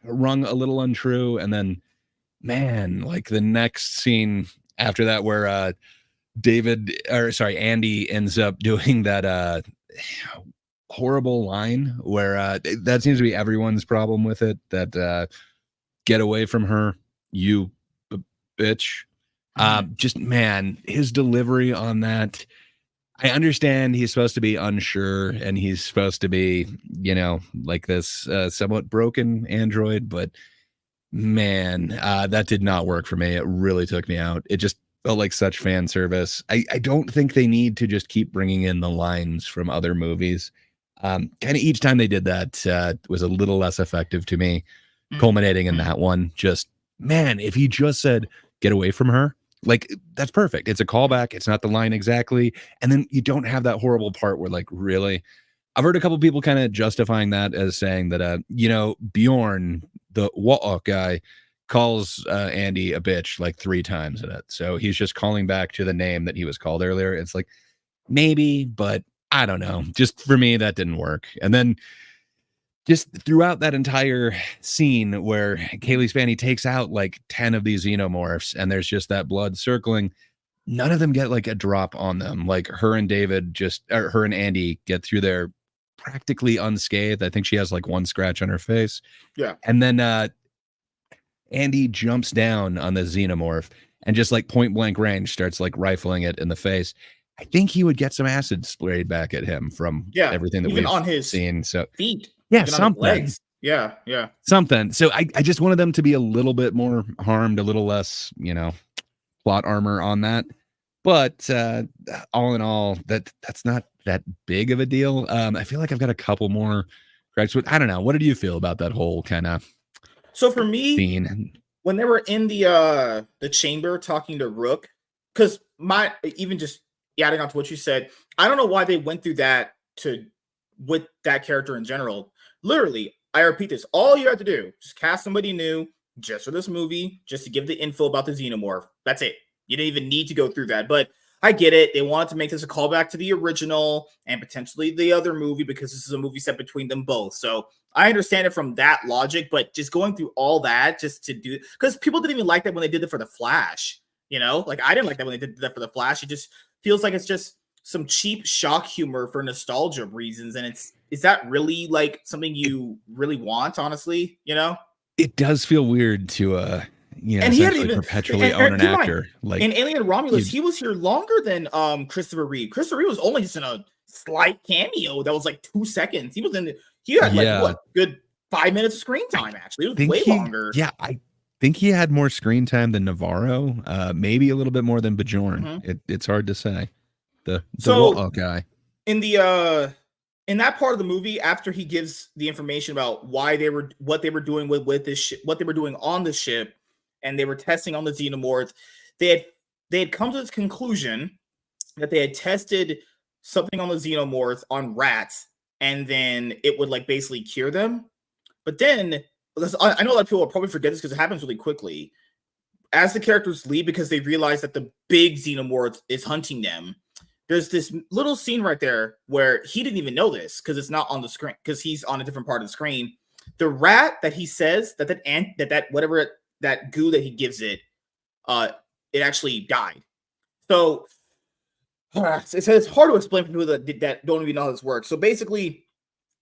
rung a little untrue. And then, man, like the next scene after that where Andy ends up doing that horrible line where that seems to be everyone's problem with it, that get away from her, you bitch. Just, man, his delivery on that. I understand he's supposed to be unsure and he's supposed to be, like this somewhat broken android, but man, that did not work for me. It really took me out. It just felt like such fan service. I don't think they need to just keep bringing in the lines from other movies. Kind of each time they did that was a little less effective to me, culminating in that one. Just, man, if he just said, get away from her, like, that's perfect. It's a callback. It's not the line exactly. And then you don't have that horrible part where, like, really, I've heard a couple people kind of justifying that as saying that, Bjorn, the Walk guy, calls Andy a bitch like 3 times in it. So he's just calling back to the name that he was called earlier. It's like, maybe, but I don't know. Just for me, that didn't work. And then just throughout that entire scene where Kaylee Spanny takes out like 10 of these xenomorphs and there's just that blood circling, none of them get like a drop on them. Like her and Andy get through there practically unscathed. I think she has like 1 scratch on her face. Yeah. And then Andy jumps down on the xenomorph and just like point blank range starts like rifling it in the face. I think he would get some acid sprayed back at him from everything that we've on his seen. So feet. Yeah, something. Yeah. Something. So I just wanted them to be a little bit more harmed, a little less, plot armor on that. But all in all, that's not that big of a deal. I feel like I've got a couple more gripes with. I don't know. What did you feel about that whole kind of So for me, scene? When they were in the chamber talking to Rook, because my even just adding on to what you said, I don't know why they went through that with that character in general. Literally, I repeat this: all you have to do just cast somebody new just for this movie, just to give the info about the xenomorph. That's it. You didn't even need to go through that. But I get it. They wanted to make this a callback to the original and potentially the other movie because this is a movie set between them both. So I understand it from that logic, but just going through all that just to do, because people didn't even like that when they did it for the Flash. You know, like I didn't like that when they did that for the Flash. It just feels like it's just some cheap shock humor for nostalgia reasons. And is that really like something you really want, honestly? You know? It does feel weird to And he had essentially even perpetually own an keep in mind, actor. Like in Alien Romulus, you he was here longer than Christopher Reeve. Christopher Reeve was only just in a slight cameo that was like 2 seconds. He had like yeah, what, good 5 minutes of screen time, actually. It was think way he longer. yeah, I think he had more screen time than Navarro, maybe a little bit more than Bjorn. Mhm. It's hard to say. The So wall guy. in the in that part of the movie, after he gives the information about what they were doing with this ship, what they were doing on the ship, and they were testing on the xenomorph, they had come to this conclusion that they had tested something on the xenomorph on rats, and then it would like basically cure them. But then, because I know a lot of people will probably forget this because it happens really quickly. As the characters leave, because they realize that the big xenomorph is hunting them, there's this little scene right there where he didn't even know this because it's not on the screen because he's on a different part of the screen. The rat that he says that whatever that goo that he gives it, it actually died. So it's hard to explain for people that don't even know how this works. So basically,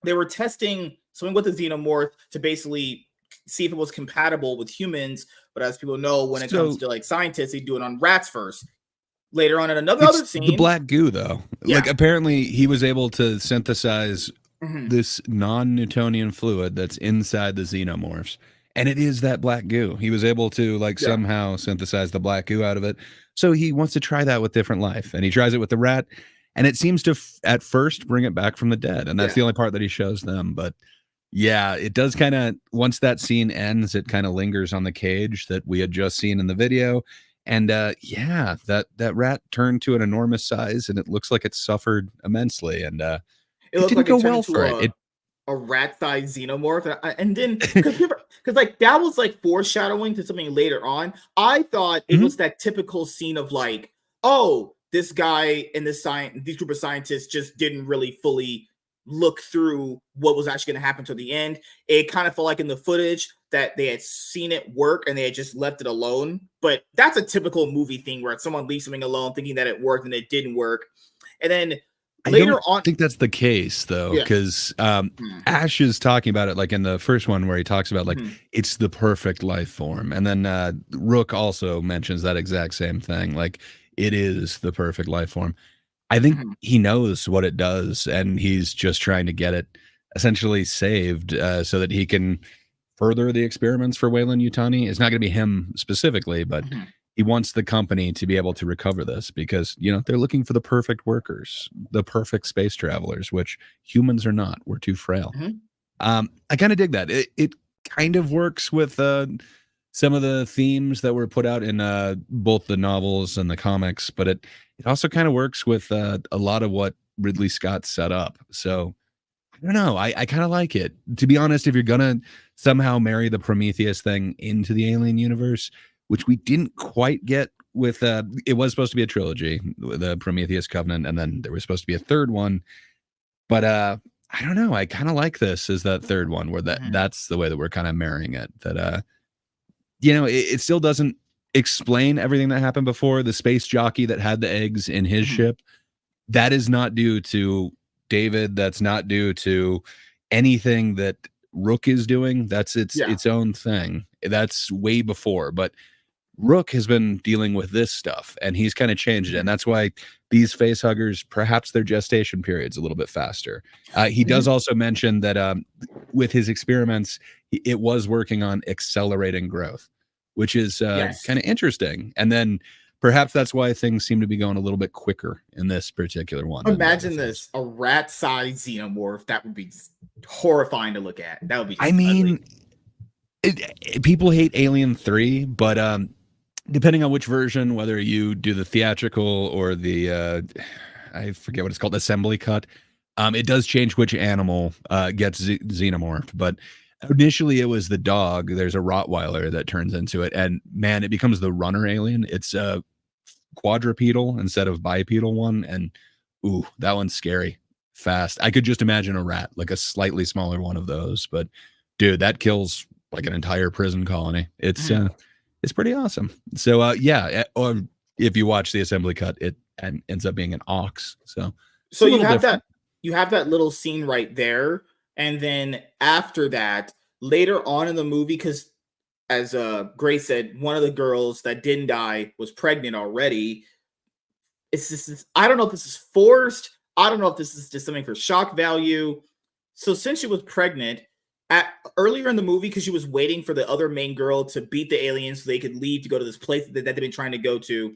they were testing something with the xenomorph to basically see if it was compatible with humans. But as people know, when it comes to like scientists, they do it on rats first. Later on in other It's scene, the black goo, though. Yeah. Like apparently he was able to synthesize Mhm. this non-Newtonian fluid that's inside the xenomorphs, and it is that black goo. He was able to like Yeah. somehow synthesize the black goo out of it. So he wants to try that with different life, and he tries it with the rat, and it seems to at first bring it back from the dead, and that's the only part that he shows them. But yeah, it does kind of, once that scene ends, it kind of lingers on the cage that we had just seen in the video. And yeah, that rat turned to an enormous size, and it looks like it suffered immensely. And it it looked didn't like go it turned well into for it. a rat-sized xenomorph, and then because like that was like foreshadowing to something later on. I thought it was that typical scene of like, oh, this guy and this group of scientists just didn't really fully look through what was actually going to happen to the end. It kind of felt like in the footage that they had seen it work and they had just left it alone. But that's a typical movie thing where someone leaves something alone thinking that it worked and it didn't work. And then later on, I think that's the case though, because Ash is talking about it like in the first one where he talks about like it's the perfect life form, and then Rook also mentions that exact same thing, like it is the perfect life form. I think he knows what it does, and he's just trying to get it essentially saved so that he can further the experiments for Weyland Yutani. It's not going to be him specifically, but he wants the company to be able to recover this because, you know, they're looking for the perfect workers, the perfect space travelers, which humans are not. We're too frail. I kind of dig that. It kind of works with some of the themes that were put out in both the novels and the comics, but it also kind of works with a lot of what Ridley Scott set up. So I don't know. I kind of like it. To be honest, if you're going to somehow marry the Prometheus thing into the Alien universe, which we didn't quite get with, it was supposed to be a trilogy, the Prometheus Covenant, and then there was supposed to be a third one. But I don't know. I kind of like this as that third one where that's the way that we're kind of marrying it. That, you know, it still doesn't explain everything that happened before. The space jockey that had the eggs in his ship, that is not due to David. That's not due to anything that Rook is doing. That's its own thing. That's way before. But Rook has been dealing with this stuff, and he's kind of changed it. And that's why these face huggers, perhaps their gestation period's a little bit faster. He does also mention that with his experiments, it was working on accelerating growth, which is kind of interesting. And then perhaps that's why things seem to be going a little bit quicker in this particular one. Imagine this, a rat-sized xenomorph. That would be horrifying to look at. That would be I mean, people hate Alien 3, but depending on which version, whether you do the theatrical or the I forget what it's called, assembly cut, it does change which animal gets xenomorphed. But initially, it was the dog. There's a Rottweiler that turns into it, and man, it becomes the runner alien. It's a quadrupedal instead of bipedal one, and ooh, that one's scary. Fast. I could just imagine a rat, like a slightly smaller one of those. But dude, that kills like an entire prison colony. It's pretty awesome. So yeah, or if you watch the assembly cut, it ends up being an ox. So it's So a little different. you have that little scene right there, and then after that, later on in the movie, because as Grace said, one of the girls that didn't die was pregnant already. It's just I don't know if this is forced. I don't know if this is just something for shock value. So since she was pregnant at earlier in the movie, because she was waiting for the other main girl to beat the aliens so they could leave to go to this place that they've been trying to go to,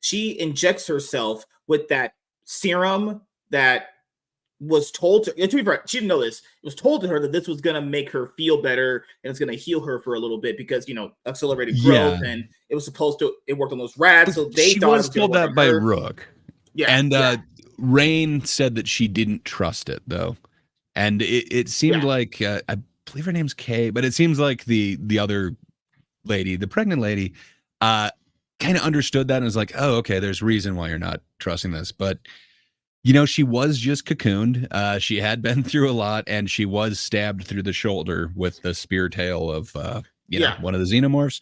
she injects herself with that serum that was told to be fair, she didn't know this. It was told to her that this was gonna make her feel better and it's gonna heal her for a little bit because accelerated growth, Yeah, and it was supposed to it worked on those rats, so they she thought it was was gonna told work that on by her. Rook, Yeah, and yeah, Rain said that she didn't trust it though, and it seemed yeah, like I believe her name's Kay, but it seems like the other lady, the pregnant lady, uh, kind of understood that and was like, oh, okay, there's reason why you're not trusting this, but she was just cocooned. She had been through a lot, and she was stabbed through the shoulder with the spear tail of, yeah. one of the xenomorphs.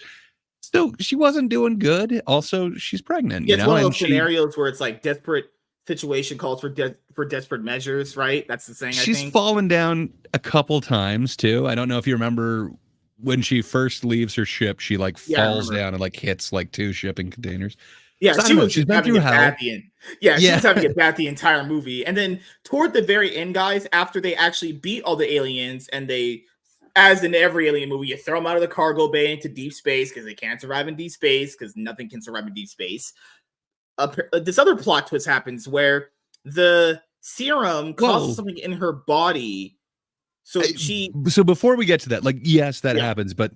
So she wasn't doing good. Also, she's pregnant, Yeah, it's one of and those scenarios where it's like desperate situation calls for for desperate measures, right? That's the saying, I she's think. fallen down a couple times too. I don't know if you remember when she first leaves her ship, she like Yeah, I falls remember. down and like hits like two shipping containers. Yeah, So I she don't know. was She's just been having through it bad hell. the end. Yeah, she Yeah. was having it bad the entire movie. And then toward the very end, guys, after they actually beat all the aliens and they, as in every alien movie, you throw them out of the cargo bay into deep space because they can't survive in deep space because nothing can survive in deep space. This other plot twist happens where the serum causes Whoa. something in her body. So she, So before we get to that, like, yes, that yeah, happens, but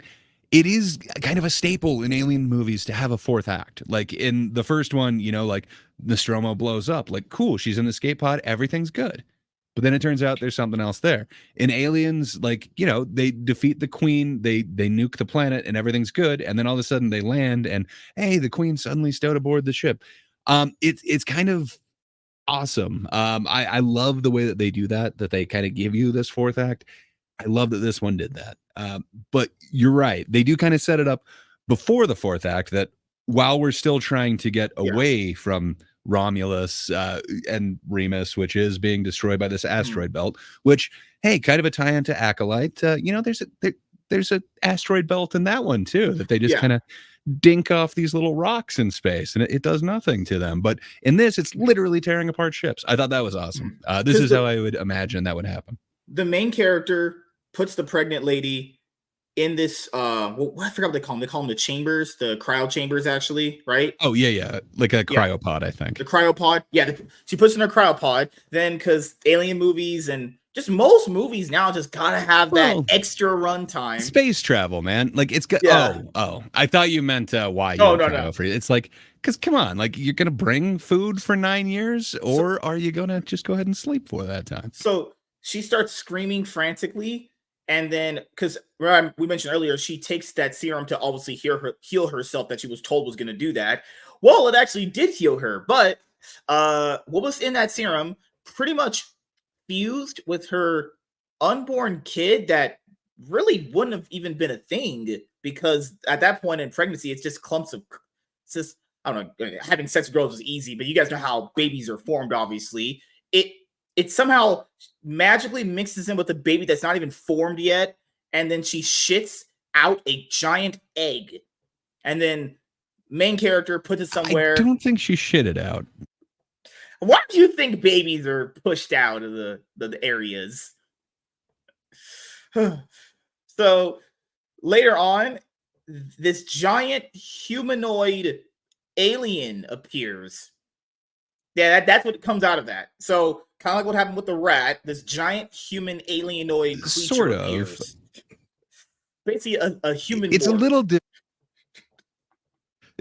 it is kind of a staple in alien movies to have a fourth act. Like in the first one, like Nostromo blows up. Like, cool, she's in the escape pod, everything's good. But then it turns out there's something else there. In Aliens, like, they defeat the queen, they nuke the planet, and everything's good. And then all of a sudden they land, and hey, the queen suddenly stowed aboard the ship. It's kind of awesome. I love the way that they do that they kind of give you this fourth act. I love that this one did that. But you're right. They do kind of set it up before the fourth act that while we're still trying to get yeah. away from Romulus and Remus, which is being destroyed by this Mhm. asteroid belt, which, hey, kind of a tie into Acolyte. There's a asteroid belt in that one too that they just Yeah. kind of dink off these little rocks in space and it does nothing to them. But in this, it's literally tearing apart ships. I thought that was awesome. This Because is how I would imagine that would happen. the main character puts the pregnant lady in this I forgot what they call them. They call them the chambers, the cryo chambers, actually, right? Oh yeah, yeah, like a Yeah, cryopod, I think. the cryopod. Yeah, she puts in her cryopod. Then, because alien movies and just most movies now just gotta have that Well, extra runtime. space travel, man. Like it's got. Yeah. Oh. I thought you meant why you No, would no, no. cryo for it. It's like, because come on, like you're gonna bring food for 9 years, So, or are you gonna just go ahead and sleep for that time? so she starts screaming frantically, and then because we mentioned earlier, she takes that serum to obviously heal herself that she was told was going to do that. Well, it actually did heal her, but what was in that serum pretty much fused with her unborn kid that really wouldn't have even been a thing because at that point in pregnancy, it's just clumps of it's just I don't know. Having sex with girls is easy, but you guys know how babies are formed. Obviously, it it somehow magically mixes in with a baby that's not even formed yet, and then she shits out a giant egg, and then main character puts it I somewhere. don't think she shit it out. Why do you think babies are pushed out of the areas? So later on, this giant humanoid alien appears. Yeah, that's what comes out of that. So kind of like what happened with the rat, this giant human alienoid creature Sort of. appears. Basically, a human It's a morph. little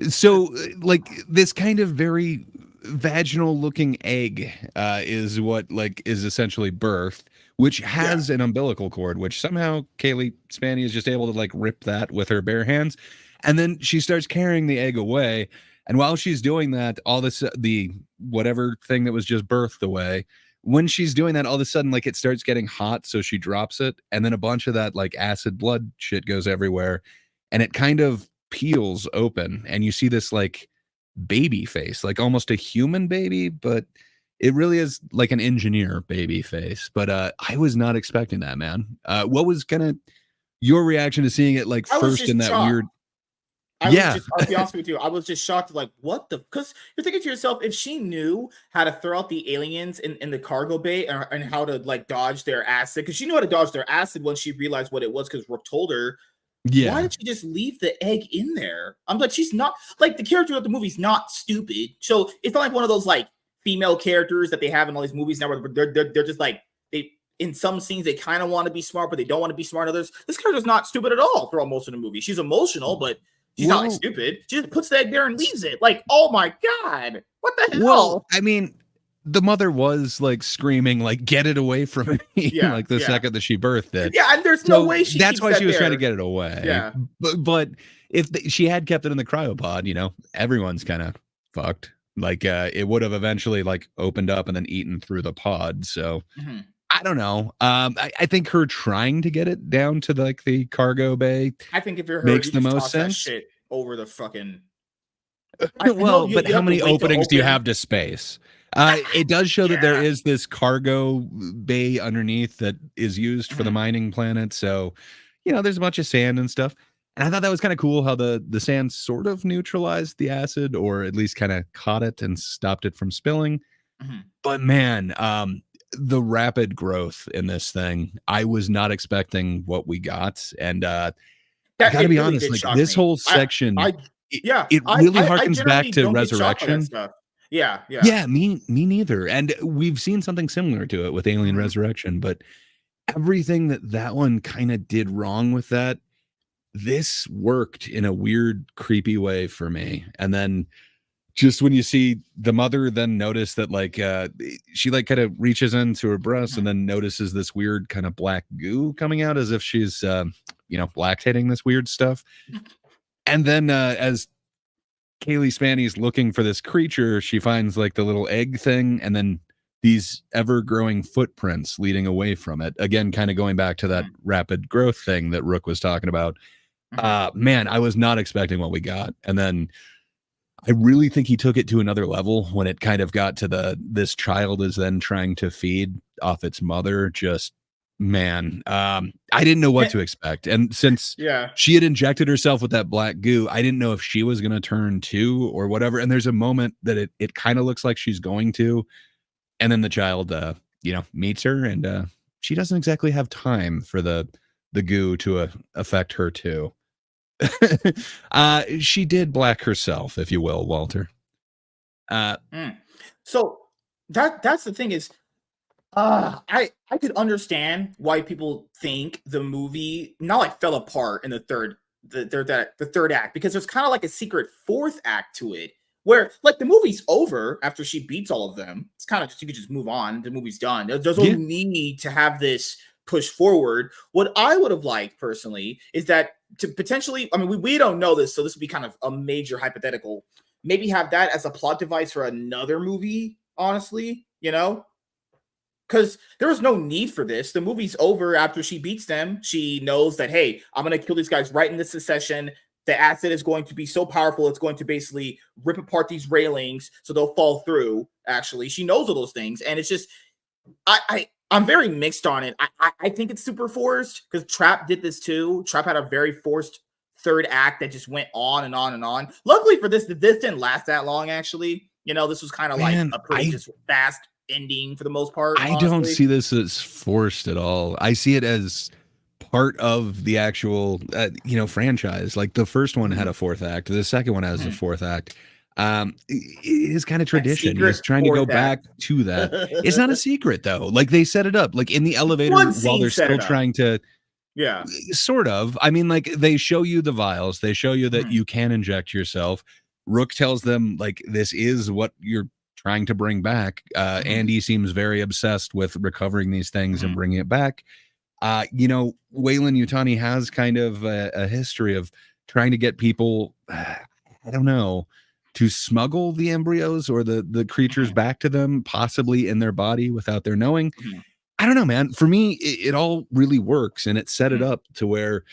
So, like, this kind of very vaginal looking egg is what like is essentially birth, which Yeah. has an umbilical cord, which somehow Kaylee Spanny is just able to like rip that with her bare hands. And then she starts carrying the egg away. And while she's doing that, all this the whatever thing that was just birthed away, when she's doing that, all of a sudden, like it starts getting hot, so she drops it, and then a bunch of that like acid blood shit goes everywhere, and it kind of peels open, and you see this like baby face, like almost a human baby, but it really is like an engineer baby face. But I was not expecting that, man. What was kind of your reaction to seeing it like I was first in just that shocked. weird? Yeah, I'll be honest with you, I was just shocked, like, what the? Because you're thinking to yourself, if she knew how to throw out the aliens in the cargo bay and how to like dodge their acid, because she knew how to dodge their acid once she realized what it was, because Rook told her, why yeah, did she just leave the egg in there? I'm like, she's not like the character of the movie's not stupid. So it's not like one of those like female characters that they have in all these movies now where they're just like they in some scenes they kind of want to be smart, but they don't want to be smart in others. This character's not stupid at all throughout most of the movie. She's emotional, but she's not like well, stupid. She just puts the egg there and leaves it. Like, oh my god, what the well, hell? I mean, the mother was like screaming, like, get it away from me, Yeah, like the yeah, second that she birthed it. yeah. And there's no So way she that's keeps why that she was trying to there. get it away. Yeah. But if she had kept it in the cryopod, everyone's kind of fucked. Like it would have eventually like opened up and then eaten through the pod. So Mhm. I don't know. I think her trying to get it down to like the cargo bay I think if you're her, makes you the just most toss that sense. shit over the fucking. I know Well, you, but you how have to many wait to openings do you open. have to space? It does show that there Yeah. is this cargo bay underneath that is used for the Mhm. mining planet. So, there's a bunch of sand and stuff. And I thought that was kind of cool how the sand sort of neutralized the acid, or at least kind of caught it and stopped it from spilling. Mhm. But man, the rapid growth in this thing, I was not expecting what we got. And I That got to it be really honest, did like shock this me. whole section, I it, yeah, it really I harkens back generally to don't get shocked by that Resurrection. stuff. Yeah, yeah. Yeah, me neither. And we've seen something similar to it with Alien Mhm. Resurrection, but everything that one kind of did wrong with that, this worked in a weird, creepy way for me. And then just when you see the mother then notice that like she like kind of reaches into her breast and Mhm. then notices this weird kind of black goo coming out as if she's lactating this weird stuff. And then as Kaylee Spanny's looking for this creature, she finds like the little egg thing and then these ever growing footprints leading away from it. Again, kind of going back to that Mhm. rapid growth thing that Rook was talking about. Mhm. Man, I was not expecting what we got. And then I really think he took it to another level when it kind of got to this child is then trying to feed off its mother. Just man, I didn't know what Eh, to expect. And since yeah. she had injected herself with that black goo, I didn't know if she was going to turn too or whatever. And there's a moment that it kind of looks like she's going to, and then the child meets her, and she doesn't exactly have time for the goo to affect her too. She did black herself, if you will, Walter. Uh, Mm. So that's the thing is I could understand why people think the movie not like fell apart in the third act, because there's kind of like a secret fourth act to it where like the movie's over after she beats all of them. It's kind of just you could just move on. The movie's done. There's no yeah, need to have this push forward. What I would have liked personally is that to potentially, I mean, we don't know this, so this would be kind of a major hypothetical. Maybe have that as a plot device for another movie, honestly, because there was no need for this. The movie's over after she beats them. She knows that, hey, I'm going to kill these guys right in this succession. The acid is going to be so powerful, it's going to basically rip apart these railings so they'll fall through. Actually, she knows all those things. And it's just, I'm very mixed on it. I think it's super forced because Trap did this too. Trap had a very forced third act that just went on and on and on. Luckily for this didn't last that long, actually. This was kind of like man, a pretty just fast ending for the most part, I don't honestly. see this as forced at all. I see it as part of the actual franchise. Like the first one had Mhm, a fourth act, the second one has a mhm. fourth act. It is kind of That tradition. secret He's trying to go fourth act. back to that. It's not a secret though. Like they set it up, like in the elevator One while scene they're set still it up. trying to Yeah. sort of. I mean, like they show you the vials, they show you that Mhm, you can inject yourself. Rook tells them like this is what you're trying to bring back. Andy seems very obsessed with recovering these things and bringing it back. Wayland Yutani has kind of a history of trying to get people, I don't know, to smuggle the embryos or the creatures back to them, possibly in their body without their knowing. I don't know, man. For me, it all really works, and it set it up to where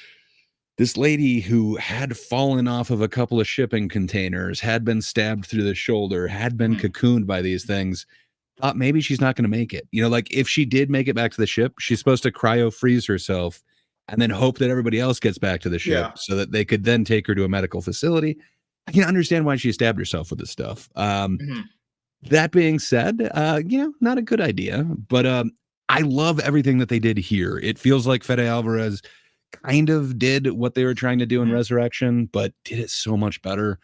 this lady who had fallen off of a couple of shipping containers, had been stabbed through the shoulder, had been cocooned by these things, thought maybe she's not going to make it. Like if she did make it back to the ship, she's supposed to cryo freeze herself and then hope that everybody else gets back to the ship so that they could then take her to a medical facility. I can understand why she stabbed herself with this stuff. That being said, not a good idea, but I love everything that they did here. It feels like Fede Alvarez kind of did what they were trying to do in Resurrection, but did it so much better.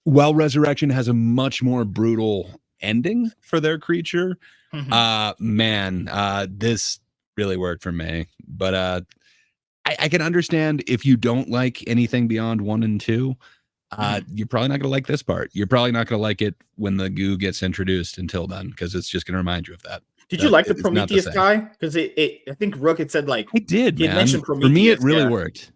While Resurrection has a much more brutal ending for their creature, this really worked for me. But I can understand if you don't like anything beyond 1 and 2, you're probably not going to like this part. You're probably not going to like it when the goo gets introduced until then, because it's just going to remind you of that. Did you like the Prometheus guy? Because I think Rook had said like I did, man. Mentioned Prometheus. For me, it really worked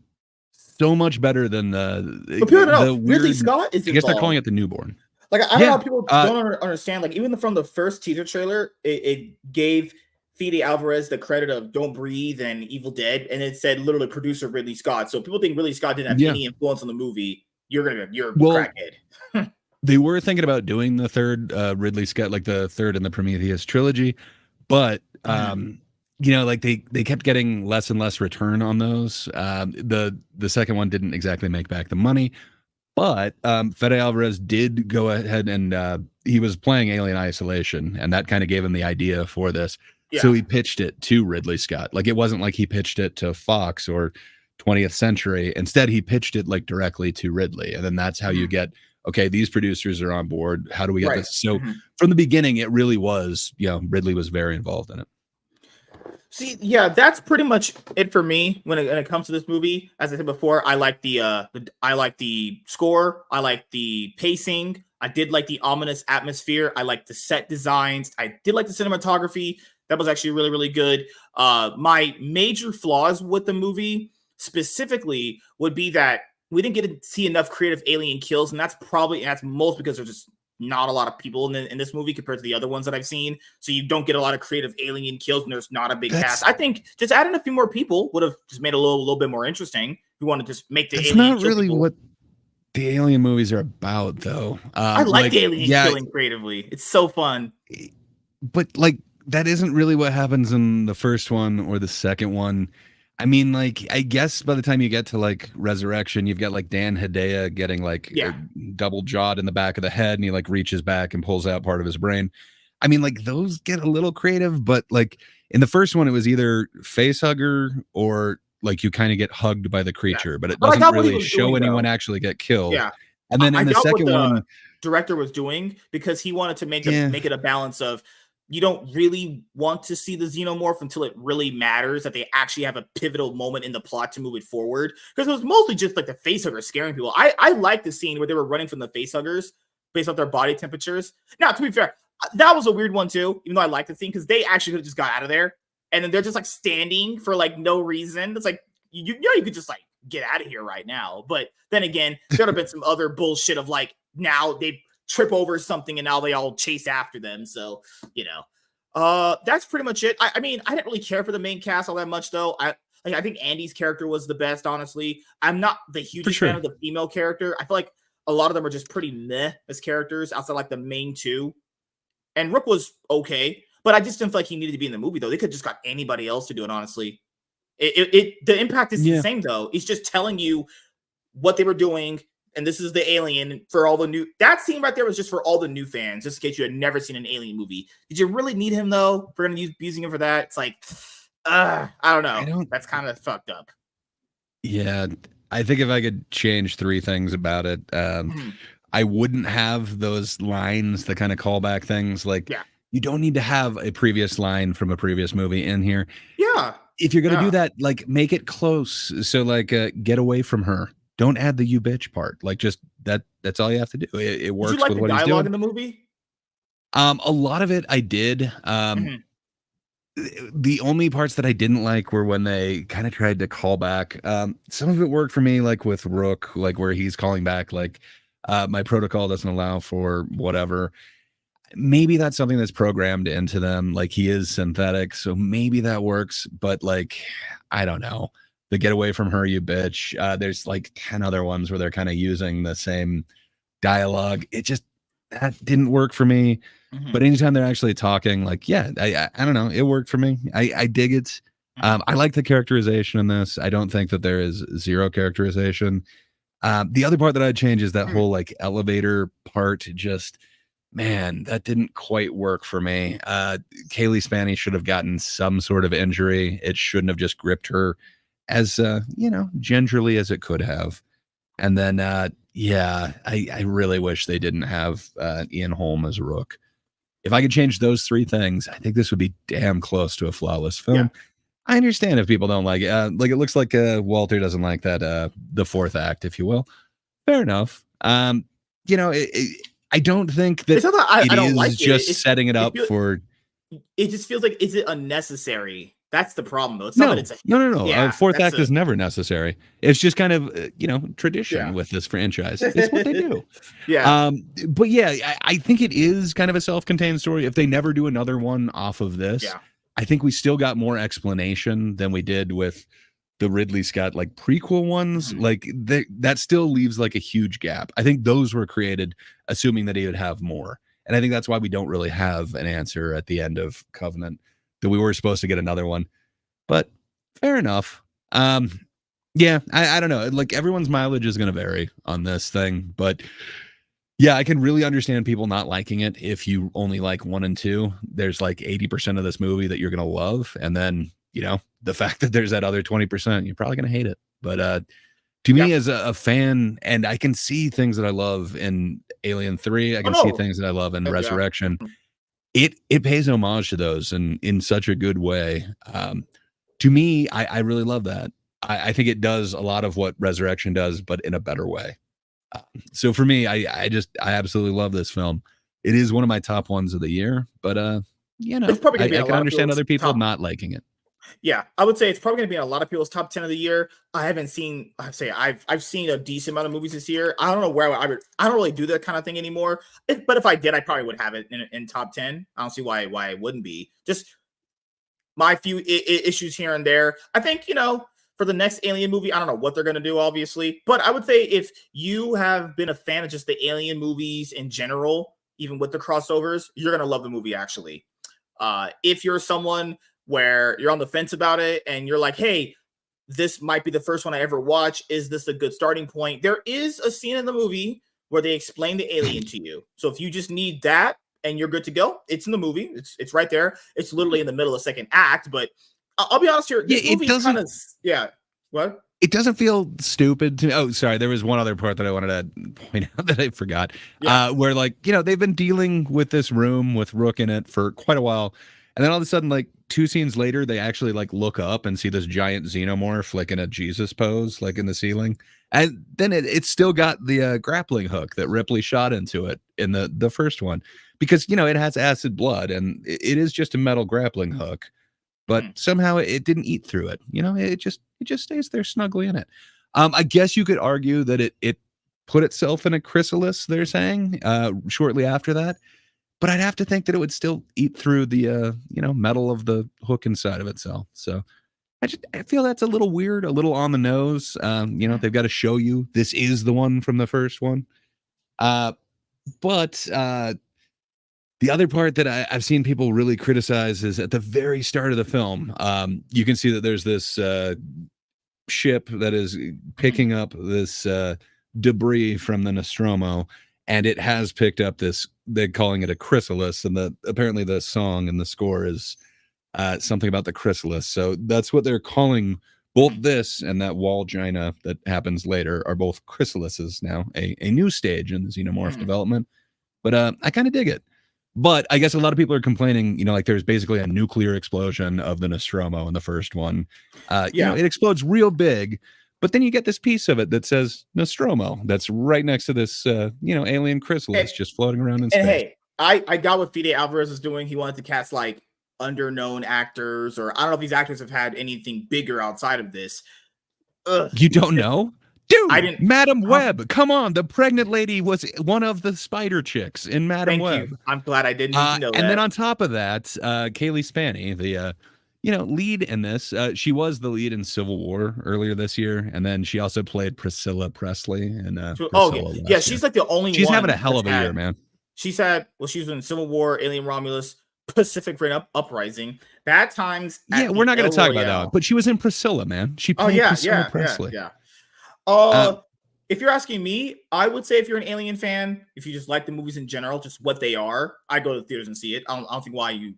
so much better than the weird. Ridley Scott is. I guess they're calling it the newborn. Like I don't know how people don't understand. Like even from the first teaser trailer, it gave Fede Alvarez the credit of Don't Breathe and Evil Dead, and it said literally producer Ridley Scott. So people think Ridley Scott didn't have any influence on the movie. You're a crackhead. They were thinking about doing the third Ridley Scott, like the third in the Prometheus trilogy, but like they kept getting less and less return on those. The second one didn't exactly make back the money, but Fede Alvarez did go ahead and he was playing Alien Isolation, and that kind of gave him the idea for this. So he pitched it to Ridley Scott. Like it wasn't like he pitched it to Fox or 20th Century. Instead, he pitched it like directly to Ridley, and then that's how you get. Okay, these producers are on board. How do we get this? So from the beginning, it really was, Ridley was very involved in it. See, that's pretty much it for me when it comes to this movie. As I said before, I like the score. I like the pacing. I did like the ominous atmosphere. I like the set designs. I did like the cinematography. That was actually really, really good. My major flaws with the movie specifically would be that we didn't get to see enough creative alien kills, and that's most because there's just not a lot of people in this movie compared to the other ones that I've seen. So you don't get a lot of creative alien kills, and there's not a big cast. I think just adding a few more people would have just made it a little bit more interesting. We want to just make the alien. It's not really what the alien movies are about, though. I like alien killing creatively. It's so fun. But like that isn't really what happens in the first one or the second one. I mean, like, I guess by the time you get to like Resurrection, you've got like Dan Hedaya getting like double jawed in the back of the head, and he like reaches back and pulls out part of his brain. I mean, like those get a little creative, but like in the first one, it was either face hugger or like you kind of get hugged by the creature, but it doesn't really show anyone actually get killed. Yeah. And then in the second one, director was doing because he wanted to make it a balance of. You don't really want to see the xenomorph until it really matters that they actually have a pivotal moment in the plot to move it forward. Because it was mostly just like the facehugger scaring people. I like the scene where they were running from the facehuggers based off their body temperatures. Now, to be fair, that was a weird one too, even though I like the scene because they actually could have just got out of there. And then they're just like standing for like no reason. It's like, you could just like get out of here right now. But then again, there would have been some other bullshit of now they trip over something and now they all chase after them. So, that's pretty much it. I mean, I didn't really care for the main cast all that much though. I think Andy's character was the best, honestly. I'm not the hugest fan of the female character. I feel like a lot of them are just pretty meh as characters outside like the main two. And Rook was okay, but I just didn't feel like he needed to be in the movie though. They could just got anybody else to do it, honestly. The impact is the same though. It's just telling you what they were doing. And this is the alien for all the new. That scene right there was just for all the new fans, just in case you had never seen an alien movie. Did you really need him though? If we're gonna using him for that. It's like, I don't know. That's kind of fucked up. Yeah, I think if I could change 3 things about it, I wouldn't have those lines, the kind of callback things. Like, you don't need to have a previous line from a previous movie in here. Yeah. If you're gonna do that, like make it close. So like, get away from her. don't add the you bitch part. Like just that's all you have to do. It Did you works like with the what he's dialogue doing. in the movie? A lot of it I did. Mhm. The only parts that I didn't like were when they kind of tried to call back. Some of it worked for me, like with Rook, like where he's calling back, like my protocol doesn't allow for whatever. Maybe that's something that's programmed into them. Like he is synthetic, so maybe that works. But like, I don't know. The get away from her, you bitch. There's like 10 other ones where they're kind of using the same dialogue. It just that didn't work for me. Mhm. But anytime they're actually talking, like, yeah, I don't know, it worked for me. I dig it. Mhm. I like the characterization in this. I don't think that there is zero characterization. The other part that I'd change is that Mhm. whole like elevator part. Just man, that didn't quite work for me. Kaylee Spanny should have gotten some sort of injury. It shouldn't have just gripped her as gingerly as it could have. And then yeah, I really wish they didn't have Ian Holm as Rook. If I could change those three things, I think this would be damn close to a flawless Yeah. film. I understand if people don't like it. Like it looks like Walter doesn't like that the fourth act, if you will. Fair enough. I don't think that It's not that I it I don't is like it. just setting it It up feel for it just feels like, is it unnecessary? That's the problem, though. It's not that no, it's a no, no, no. A yeah, fourth that's act a is never necessary. It's just kind of tradition yeah. with this franchise. It's what they do. Yeah, But yeah, I think it is kind of a self-contained story. If they never do another one off of this, yeah. I think we still got more explanation than we did with the Ridley Scott like prequel ones. Mhm. Like that still leaves like a huge gap. I think those were created assuming that he would have more. And I think that's why we don't really have an answer at the end of Covenant that we were supposed to get another one. But fair enough. Yeah, I don't know. Like everyone's mileage is going to vary on this thing, but yeah, I can really understand people not liking it if you only like one and two. There's like 80% of this movie that you're going to love. And then, the fact that there's that other 20%, you're probably going to hate it. But to Yeah. me, as a fan, and I can see things that I love in Alien 3, I Oh, can see no. things that I love in Yeah. Resurrection. Mhm. It pays homage to those in such a good way. To me, I really love that. I think it does a lot of what Resurrection does, but in a better way. So for me, I absolutely love this film. It is one of my top ones of the year, but It's probably gonna be in I a can lot of understand people's other people top not liking it. yeah, I would say it's probably gonna be in a lot of people's top 10 of the year. I haven't seen I've seen a decent amount of movies this year. I don't know where I don't really do that kind of thing anymore. But if I did, I probably would have it in top 10. I don't see why it wouldn't be. Just my few issues here and there. I think, for the next Alien movie, I don't know what they're going to do, obviously. But I would say if you have been a fan of just the Alien movies in general, even with the crossovers, you're going to love the movie, actually. If you're someone where you're on the fence about it and you're like, hey, this might be the first one I ever watch. Is this a good starting point? There is a scene in the movie where they explain the alien to you. So if you just need that and you're good to go, it's in the movie. It's right there. It's literally in the middle of the second act. But I'll be honest here. Yeah, This movie kind of yeah. What? it doesn't feel stupid to me. Oh, sorry. There was one other part that I wanted to point out that I forgot. Yeah. Where like, they've been dealing with this room with Rook in it for quite a while. And then all of a sudden, like 2 scenes later, they actually like look up and see this giant xenomorph like in a Jesus pose, like in the ceiling. And then it's still got the grappling hook that Ripley shot into it in the first one. Because, it has acid blood and it is just a metal grappling hook, but Mhm. somehow it didn't eat through it. It just stays there snugly in it. I guess you could argue that it put itself in a chrysalis, they're saying, shortly after that. But I'd have to think that it would still eat through the metal of the hook inside of itself. So I feel that's a little weird, a little on the nose. Mhm. They've got to show you this is the one from the first one. But the other part that I've seen people really criticize is at the very start of the film. You can see that there's this ship that is Mhm. picking up this debris from the Nostromo, and it has picked up this. They're calling it a chrysalis, and apparently the song and the score is something about the chrysalis. So that's what they're calling both Mhm. this and that wall gina that happens later are both chrysalises now, a new stage in the xenomorph Mhm. development. But I kind of dig it. But I guess a lot of people are complaining, like there's basically a nuclear explosion of the Nostromo in the first one. Yeah. It explodes real big, But then you get this piece of it that says Nostromo. That's right next to this, alien chrysalis just floating around in And space. hey, I got what Fede Alvarez is doing. He wanted to cast like underknown actors, or I don't know if these actors have had anything bigger outside of this. Ugh. You don't know? I Dude, didn't. Madam Web. Come on. The pregnant lady was one of the spider chicks in Madam Thank Web. you. I'm glad I didn't need to know And that. then on top of that, Kaylee Spaney, the lead in this, she was the lead in Civil War earlier this year, and then she also played Priscilla Presley in Priscilla. Yeah, she's like the only she's one. having a hell of a year, man. She's had she was in Civil War, Alien Romulus, Pacific Rim Uprising, Bad Times. Yeah, we're not going to talk about that one, but she was in Priscilla, man. She played Priscilla Presley. Yeah. If you're asking me, I would say if you're an Alien fan, if you just like the movies in general, just what they are, I go to the theaters and see it. I don't think why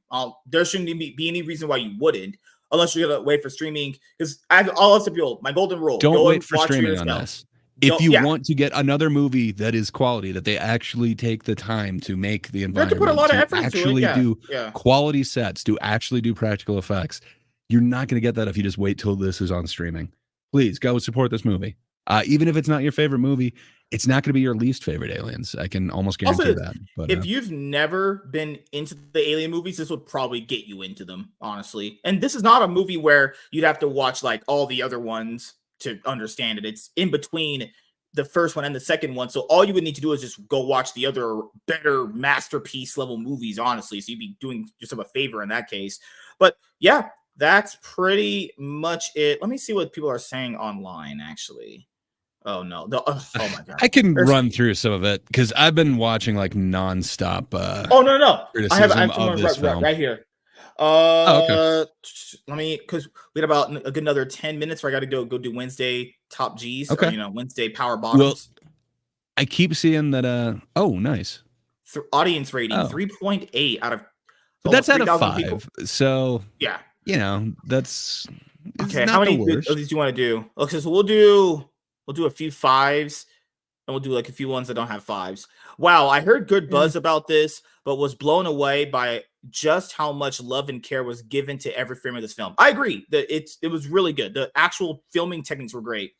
there shouldn't be any reason why you wouldn't, unless you're gonna wait for streaming. Because I'll tell people my golden rule: don't wait for streaming on this. If you yeah. want to get another movie that is quality, that they actually take the time to make the environment, to put a lot of effort actually into it. do quality sets, to actually do practical effects, you're not going to get that if you just wait till this is on streaming. Please go support this movie. Even if it's not your favorite movie, it's not going to be your least favorite Aliens. I can almost guarantee that. But if you've never been into the Alien movies, this would probably get you into them, honestly. And this is not a movie where you'd have to watch like all the other ones to understand it. It's in between the first one and the second one. So all you would need to do is just go watch the other better masterpiece level movies, honestly. So you'd be doing yourself a favor in that case. But yeah, that's pretty much it. Let me see what people are saying online, actually. Oh no! Oh my god! I can run through some of it because I've been watching like nonstop. No! I have of this film right here. Okay. Let me, because we had about a good another 10 minutes where I got to go do Wednesday top G's. Okay. Or, Wednesday power bottoms. Well, I keep seeing that. Oh, nice. Audience rating 3.8 out of. But that's out of 5. People. So yeah, that's okay. How many of these do you want to do? Okay, so we'll do a few 5s, and we'll do like a few ones that don't have 5s. Wow, I heard good buzz about this, but was blown away by just how much love and care was given to every frame of this film. I agree that it was really good. The actual filming techniques were great.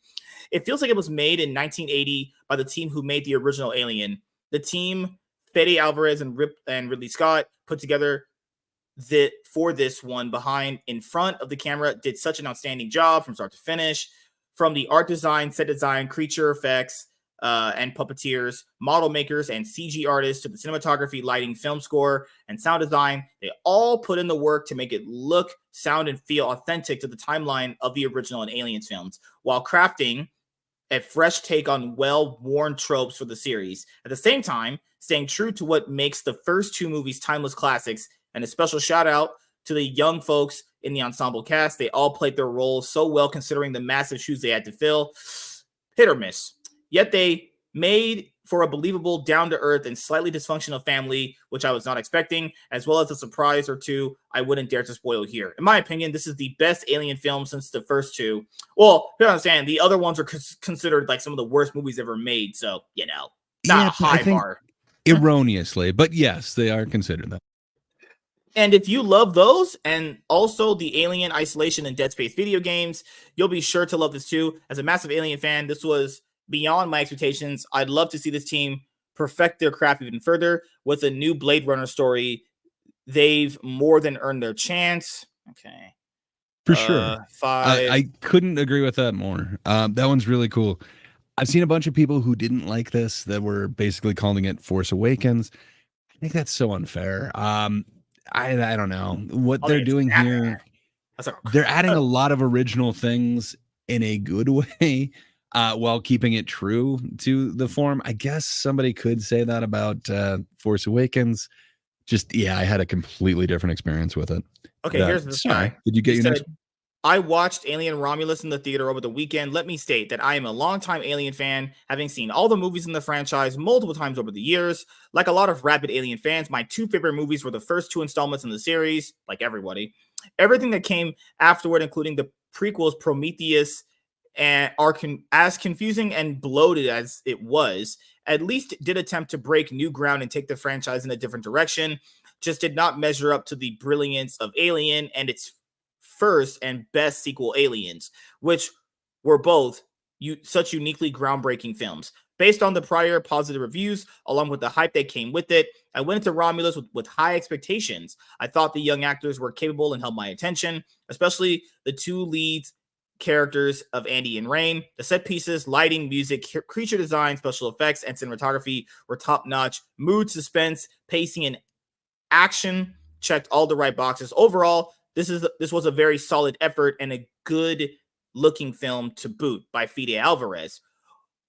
It feels like it was made in 1980 by the team who made the original Alien. The team, Fede Alvarez and Ridley Scott, put together for this one behind in front of the camera, did such an outstanding job from start to finish. From the art design, set design, creature effects, and puppeteers, model makers, and CG artists, to the cinematography, lighting, film score, and sound design, they all put in the work to make it look, sound, and feel authentic to the timeline of the original and Aliens films, while crafting a fresh take on well-worn tropes for the series. At the same time, staying true to what makes the first 2 movies timeless classics. And a special shout out to the young folks in the ensemble cast. They all played their roles so well considering the massive shoes they had to fill. Hit or miss. Yet they made for a believable, down-to-earth, and slightly dysfunctional family, which I was not expecting, as well as a surprise or 2 I wouldn't dare to spoil here. In my opinion, this is the best Alien film since the first 2. Well, you understand, the other ones are considered like some of the worst movies ever made, so, not a high bar. Erroneously, but yes, they are considered that. And if you love those and also the Alien Isolation and Dead Space video games, you'll be sure to love this too. As a massive Alien fan, this was beyond my expectations. I'd love to see this team perfect their craft even further with a new Blade Runner story. They've more than earned their chance. Okay. For sure. 5. I couldn't agree with that more. That one's really cool. I've seen a bunch of people who didn't like this that were basically calling it Force Awakens. I think that's so unfair. I don't know what they're doing here. They're adding a lot of original things in a good way, while keeping it true to the form. I guess somebody could say that about Force Awakens. I had a completely different experience with it. Okay, here's the sorry. Did you get your next? I watched Alien Romulus in the theater over the weekend. Let me state that I am a longtime Alien fan, having seen all the movies in the franchise multiple times over the years. Like a lot of rabid Alien fans, my 2 favorite movies were the first 2 installments in the series, like everybody. Everything that came afterward, including the prequels, Prometheus, and are as confusing and bloated as it was, at least did attempt to break new ground and take the franchise in a different direction. Just did not measure up to the brilliance of Alien and its first and best sequel, Aliens, which were both such uniquely groundbreaking films. Based on the prior positive reviews, along with the hype that came with it, I went into Romulus with high expectations. I thought the young actors were capable and held my attention, especially the two leads characters of Andy and Rain. The set pieces, lighting, music, creature design, special effects, and cinematography were top-notch. Mood, suspense, pacing, and action checked all the right boxes. Overall, this was a very solid effort and a good looking film to boot by Fede Alvarez.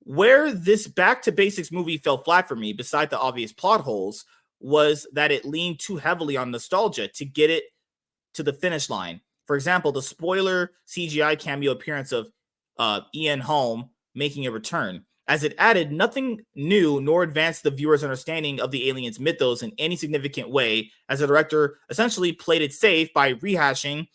Where this back to basics movie fell flat for me, beside the obvious plot holes, was that it leaned too heavily on nostalgia to get it to the finish line. For example, the spoiler CGI cameo appearance of Ian Holm making a return, as it added nothing new nor advanced the viewer's understanding of the aliens' mythos in any significant way, as the director essentially played it safe by rehashing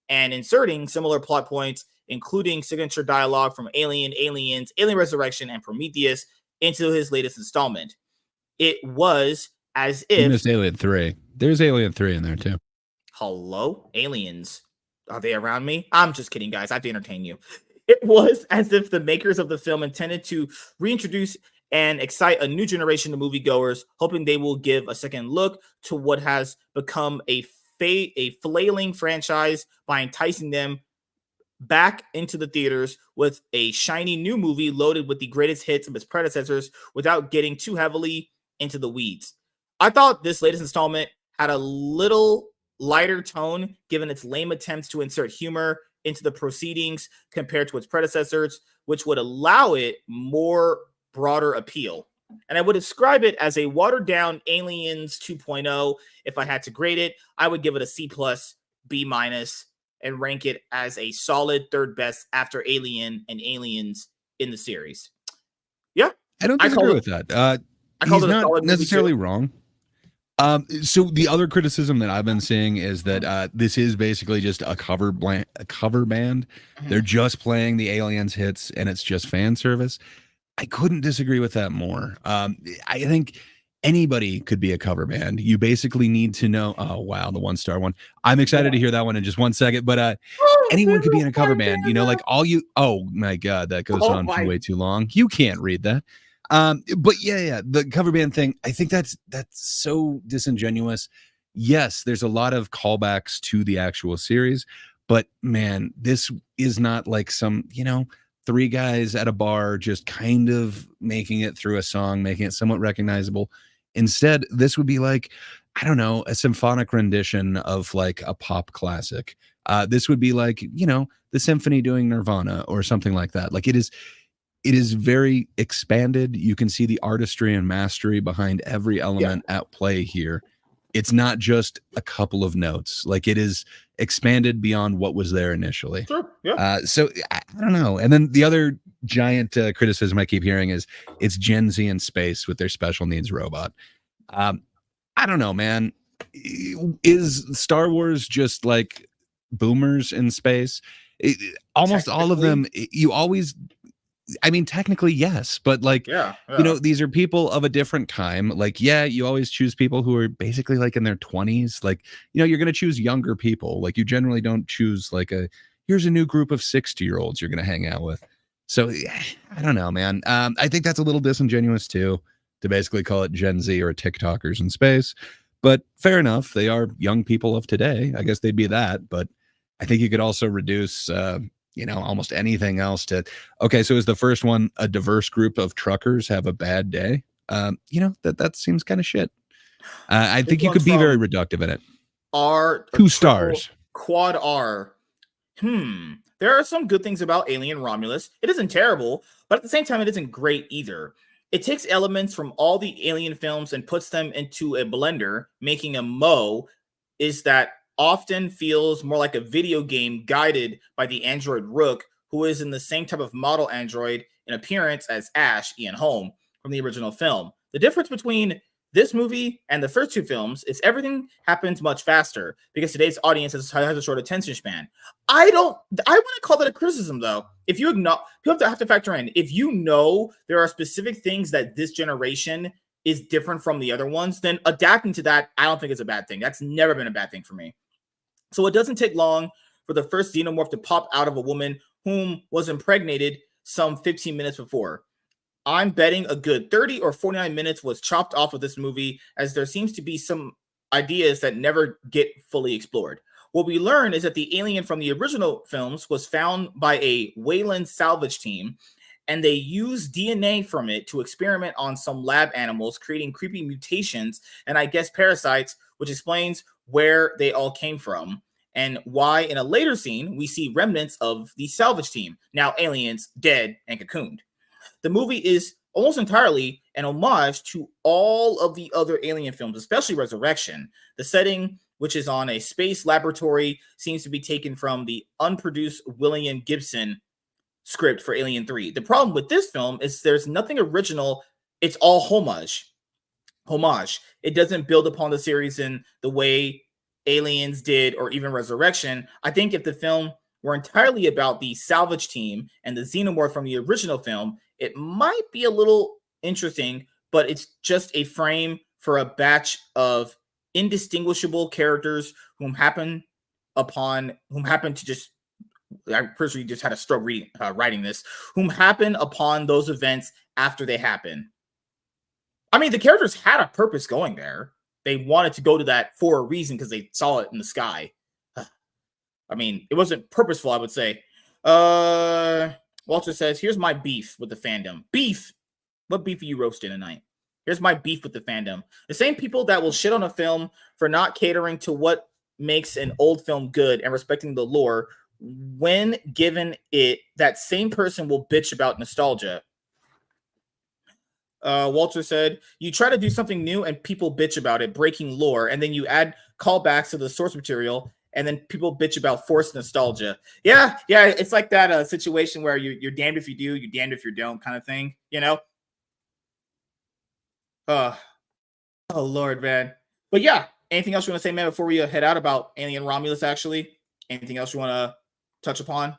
and inserting similar plot points, including signature dialogue from Alien, Aliens, Alien Resurrection, and Prometheus, into his latest installment. It was as if... You missed Alien 3. There's Alien 3 in there, too. Hello? Aliens. Are they around me? I'm just kidding, guys. I have to entertain you. It was as if the makers of the film intended to reintroduce and excite a new generation of moviegoers, hoping they will give a second look to what has become a flailing franchise by enticing them back into the theaters with a shiny new movie loaded with the greatest hits of its predecessors without getting too heavily into the weeds. I thought this latest installment had a little lighter tone given its lame attempts to insert humor into the proceedings compared to its predecessors, which would allow it more broader appeal. And I would describe it as a watered down Aliens 2.0. If I had to grade it, I would give it a C+, B-, and rank it as a solid third best after Alien and Aliens in the series. Yeah. I don't disagree with that. He's not necessarily wrong. So the other criticism that I've been seeing is that this is basically just a cover band. Mm-hmm. They're just playing the Aliens hits and it's just fan service. I couldn't disagree with that more. I think anybody could be a cover band. You basically need to know. Oh, wow. The 1-star one. I'm excited to hear that one in just 1 second, but anyone could be in a cover band, you know, like all you. Oh my God, that goes on for way too long. You can't read that. But yeah, the cover band thing, I think that's so disingenuous. Yes, there's a lot of callbacks to the actual series, but man, this is not like some, 3 guys at a bar just kind of making it through a song, making it somewhat recognizable. Instead, this would be like, I don't know, a symphonic rendition of like a pop classic. This would be like, the symphony doing Nirvana or something like that. Like it is very expanded. You can see the artistry and mastery behind every element at play here. It's not just a couple of notes. Like it is expanded beyond what was there initially. Sure. Yeah. So I don't know. And then the other giant criticism I keep hearing is it's Gen Z in space with their special needs robot. I don't know, man. Is Star Wars just like boomers in space? Almost all of them. You always. I mean, technically, yes, but like, these are people of a different time. Like, you always choose people who are basically like in their 20s. Like, you're going to choose younger people. Like, you generally don't choose like here's a new group of 60-year-olds you're going to hang out with. So I don't know, man. I think that's a little disingenuous too, to basically call it Gen Z or TikTokers in space. But fair enough. They are young people of today. I guess they'd be that. But I think you could also reduce, almost anything else to, okay, so is the first one a diverse group of truckers have a bad day? That seems kind of shit. I think you could be very reductive in it. 2 stars. Quad R. There are some good things about Alien Romulus. It isn't terrible, but at the same time, it isn't great either. It takes elements from all the Alien films and puts them into a blender, making a Mo is that often feels more like a video game guided by the android Rook, who is in the same type of model android in appearance as Ash, Ian Holm, from the original film. The difference between this movie and the first 2 films is everything happens much faster because today's audience has a short attention span. I want to call that a criticism, though. If you acknowledge, you have to factor in, if there are specific things that this generation is different from the other ones, then adapting to that, I don't think is a bad thing. That's never been a bad thing for me. So it doesn't take long for the first xenomorph to pop out of a woman whom was impregnated some 15 minutes before. I'm betting a good 30 or 49 minutes was chopped off of this movie, as there seems to be some ideas that never get fully explored. What we learn is that the alien from the original films was found by a Wayland salvage team, and they used DNA from it to experiment on some lab animals, creating creepy mutations and I guess parasites, which explains where they all came from and why in a later scene we see remnants of the salvage team, now aliens, dead and cocooned. The movie is almost entirely an homage to all of the other alien films, especially Resurrection. The setting, which is on a space laboratory, seems to be taken from the unproduced William Gibson script for Alien 3. The problem with this film is there's nothing original. It's all homage. It doesn't build upon the series in the way Aliens did or even Resurrection. I think if the film were entirely about the salvage team and the xenomorph from the original film, it might be a little interesting, but it's just a frame for a batch of indistinguishable characters whom happen to just, I personally just had a stroke writing this, whom happen upon those events after they happen. I mean, the characters had a purpose going there. They wanted to go to that for a reason because they saw it in the sky. I mean, it wasn't purposeful, I would say. Walter says, here's my beef with the fandom. Beef? What beef are you roasting tonight? Here's my beef with the fandom. The same people that will shit on a film for not catering to what makes an old film good and respecting the lore, when given it, that same person will bitch about nostalgia. Walter said, you try to do something new and people bitch about it, breaking lore, and then you add callbacks to the source material, and then people bitch about forced nostalgia. Yeah, it's like that situation where you're damned if you do, you're damned if you don't kind of thing, you know? Oh, Lord, man. But yeah, anything else you want to say, man, before we head out about Alien Romulus, actually? Anything else you want to touch upon?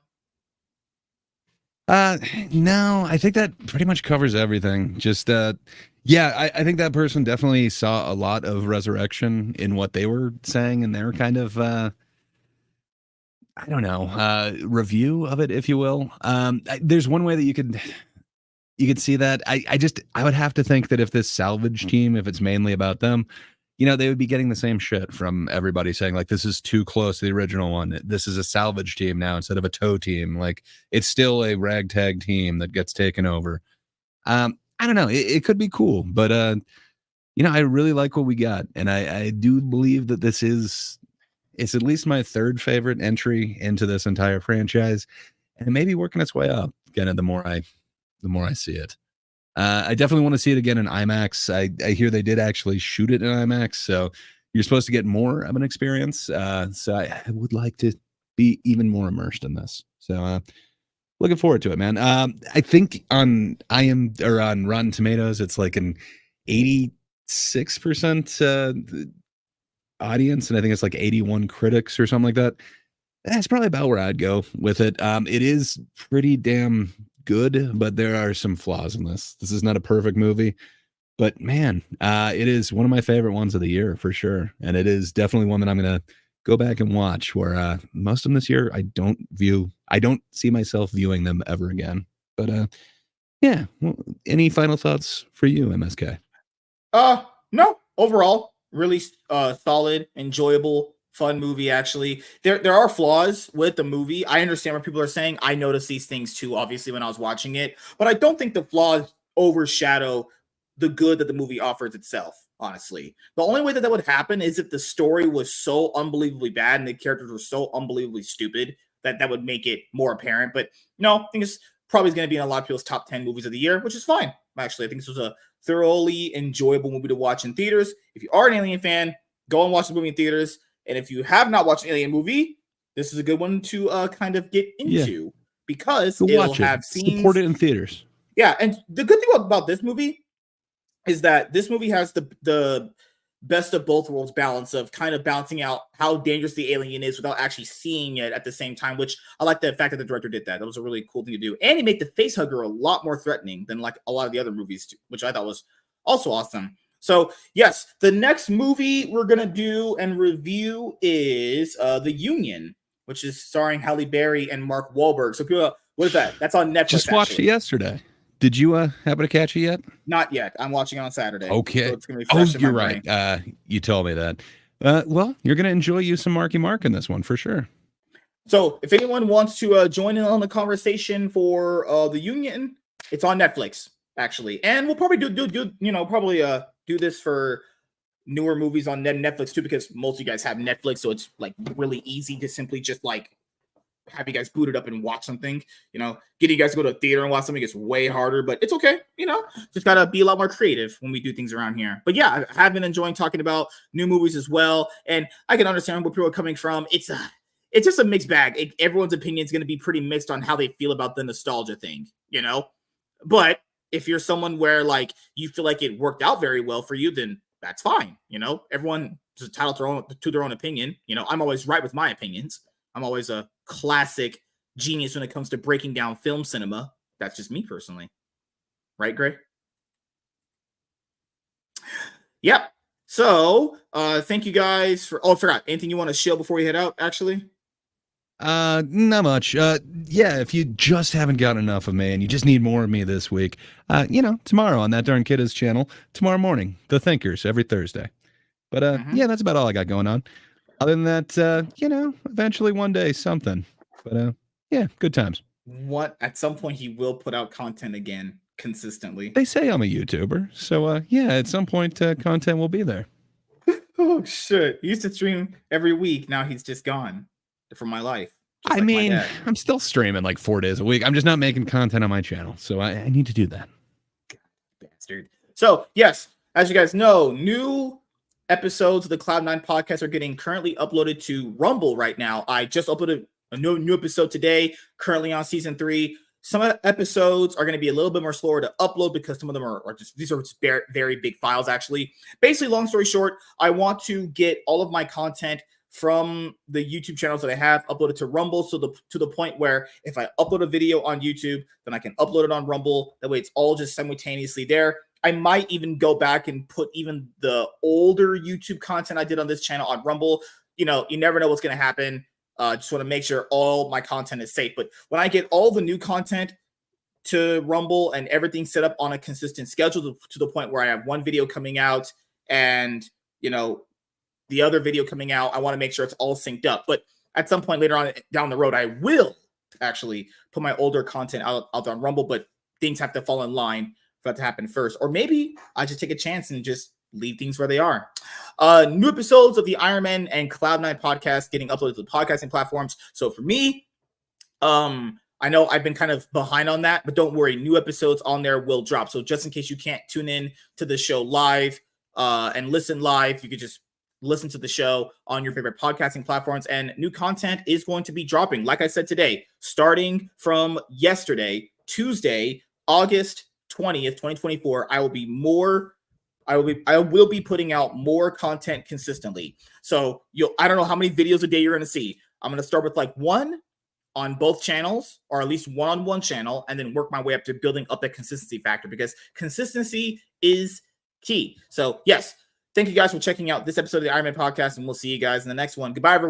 No, I think that pretty much covers everything. Just yeah, I think that person definitely saw a lot of Resurrection in what they were saying in their kind of I don't know, review of it, if you will. There's one way that you could see that. I would have to think that if this salvage team, if it's mainly about them, you know, they would be getting the same shit from everybody saying like, this is too close to the original one. This is a salvage team now instead of a tow team. Like, it's still a ragtag team that gets taken over. I don't know. It could be cool, but you know, I really like what we got, and I do believe that it's at least my third favorite entry into this entire franchise, and it may be working its way up. Again, the more I see it. I definitely want to see it again in IMAX. I hear they did actually shoot it in IMAX, so you're supposed to get more of an experience. So I would like to be even more immersed in this. So looking forward to it, man. I think on on Rotten Tomatoes, it's like an 86% audience, and I think it's like 81 critics or something like that. That's probably about where I'd go with it. It is pretty damn good, but there are some flaws in this. This is not a perfect movie, but man, it is one of my favorite ones of the year for sure. And it is definitely one that I'm going to go back and watch, where most of them this year, I don't see myself viewing them ever again. But yeah, well, any final thoughts for you, MSK? No, overall, really solid, enjoyable, fun movie. Actually, there are flaws with the movie. I understand what people are saying. I noticed these things too, obviously, when I was watching it, but I don't think the flaws overshadow the good that the movie offers itself. Honestly, the only way that would happen is if the story was so unbelievably bad and the characters were so unbelievably stupid that would make it more apparent. But no, I think it's probably going to be in a lot of people's top 10 movies of the year, which is fine. Actually, I think this was a thoroughly enjoyable movie to watch in theaters. If you are an Alien fan, go and watch the movie in theaters. And if you have not watched an Alien movie, this is a good one to kind of get into, because it'll have scenes. Support it in theaters. Yeah, and the good thing about this movie is that this movie has the best of both worlds balance of kind of balancing out how dangerous the alien is without actually seeing it at the same time, which I like the fact that the director did that. That was a really cool thing to do. And he made the face hugger a lot more threatening than like a lot of the other movies too, which I thought was also awesome. So yes, the next movie we're going to do and review is The Union, which is starring Halle Berry and Mark Wahlberg. So people are, What is that? That's on Netflix. Just watched it yesterday. Did you happen to catch it yet? Not yet. I'm watching it on Saturday. Okay. So it's gonna be fresh in my you're brain. right. You told me that. Well, you're gonna enjoy you some Marky Mark in this one for sure. So if anyone wants to join in on the conversation for the Union, it's on Netflix actually, and we'll probably do this for newer movies on Netflix too, because most of you guys have Netflix, so it's like really easy to simply just like have you guys boot it up and watch something. Getting you guys to go to a theater and watch something is way harder, but it's okay. Just gotta be a lot more creative when we do things around here. But yeah, I have been enjoying talking about new movies as well, and I can understand where people are coming from. It's just a mixed bag. Everyone's opinion is going to be pretty mixed on how they feel about the nostalgia thing, But if you're someone where like you feel like it worked out very well for you, then that's fine. Everyone is entitled to their own opinion. I'm always right with my opinions. I'm always a classic genius when it comes to breaking down film cinema. That's just me personally. Right, Gray? Yep. So, thank you guys for... Oh, I forgot. Anything you want to shill before you head out, actually? Not much. Yeah, if you just haven't got enough of me and you just need more of me this week, tomorrow on That Darn Kidda's channel, tomorrow morning, The Thinkers, every Thursday. But, yeah, that's about all I got going on. Other than that, eventually one day, something. But, yeah, good times. At some point, he will put out content again consistently. They say I'm a YouTuber, so, yeah, at some point, content will be there. Oh, shit. He used to stream every week. Now he's just gone from my life. I mean, I'm still streaming like 4 days a week. I'm just not making content on my channel, so I need to do that. God, bastard. So, yes, as you guys know, new episodes of the Cloud9 podcast are getting currently uploaded to Rumble right now. I just uploaded a new episode today, currently on season 3. Some episodes are going to be a little bit more slower to upload because some of them are just, these are very, very big files, actually. Basically, long story short, I want to get all of my content from the YouTube channels that I have uploaded to Rumble, so to the point where if I upload a video on YouTube, then I can upload it on Rumble. That way it's all just simultaneously there. I might even go back and put even the older YouTube content I did on this channel on Rumble. You never know what's going to happen. Just want to make sure all my content is safe. But when I get all the new content to Rumble and everything set up on a consistent schedule to the point where I have one video coming out and, the other video coming out, I want to make sure it's all synced up. But at some point later on down the road, I will actually put my older content out on Rumble, but things have to fall in line for that to happen first. Or maybe I just take a chance and just leave things where they are. New episodes of the Iron Man and Cloud9 podcast getting uploaded to the podcasting platforms. So for me, I know I've been kind of behind on that, but don't worry, new episodes on there will drop. So just in case you can't tune in to the show live and listen live, you could just listen to the show on your favorite podcasting platforms, and new content is going to be dropping. Like I said today, starting from yesterday, Tuesday, August 20th, 2024, I will be putting out more content consistently. So I don't know how many videos a day you're going to see. I'm going to start with like one on both channels, or at least one on one channel, and then work my way up to building up that consistency factor, because consistency is key. So yes, thank you guys for checking out this episode of the Iron Man podcast, and we'll see you guys in the next one. Goodbye, everyone.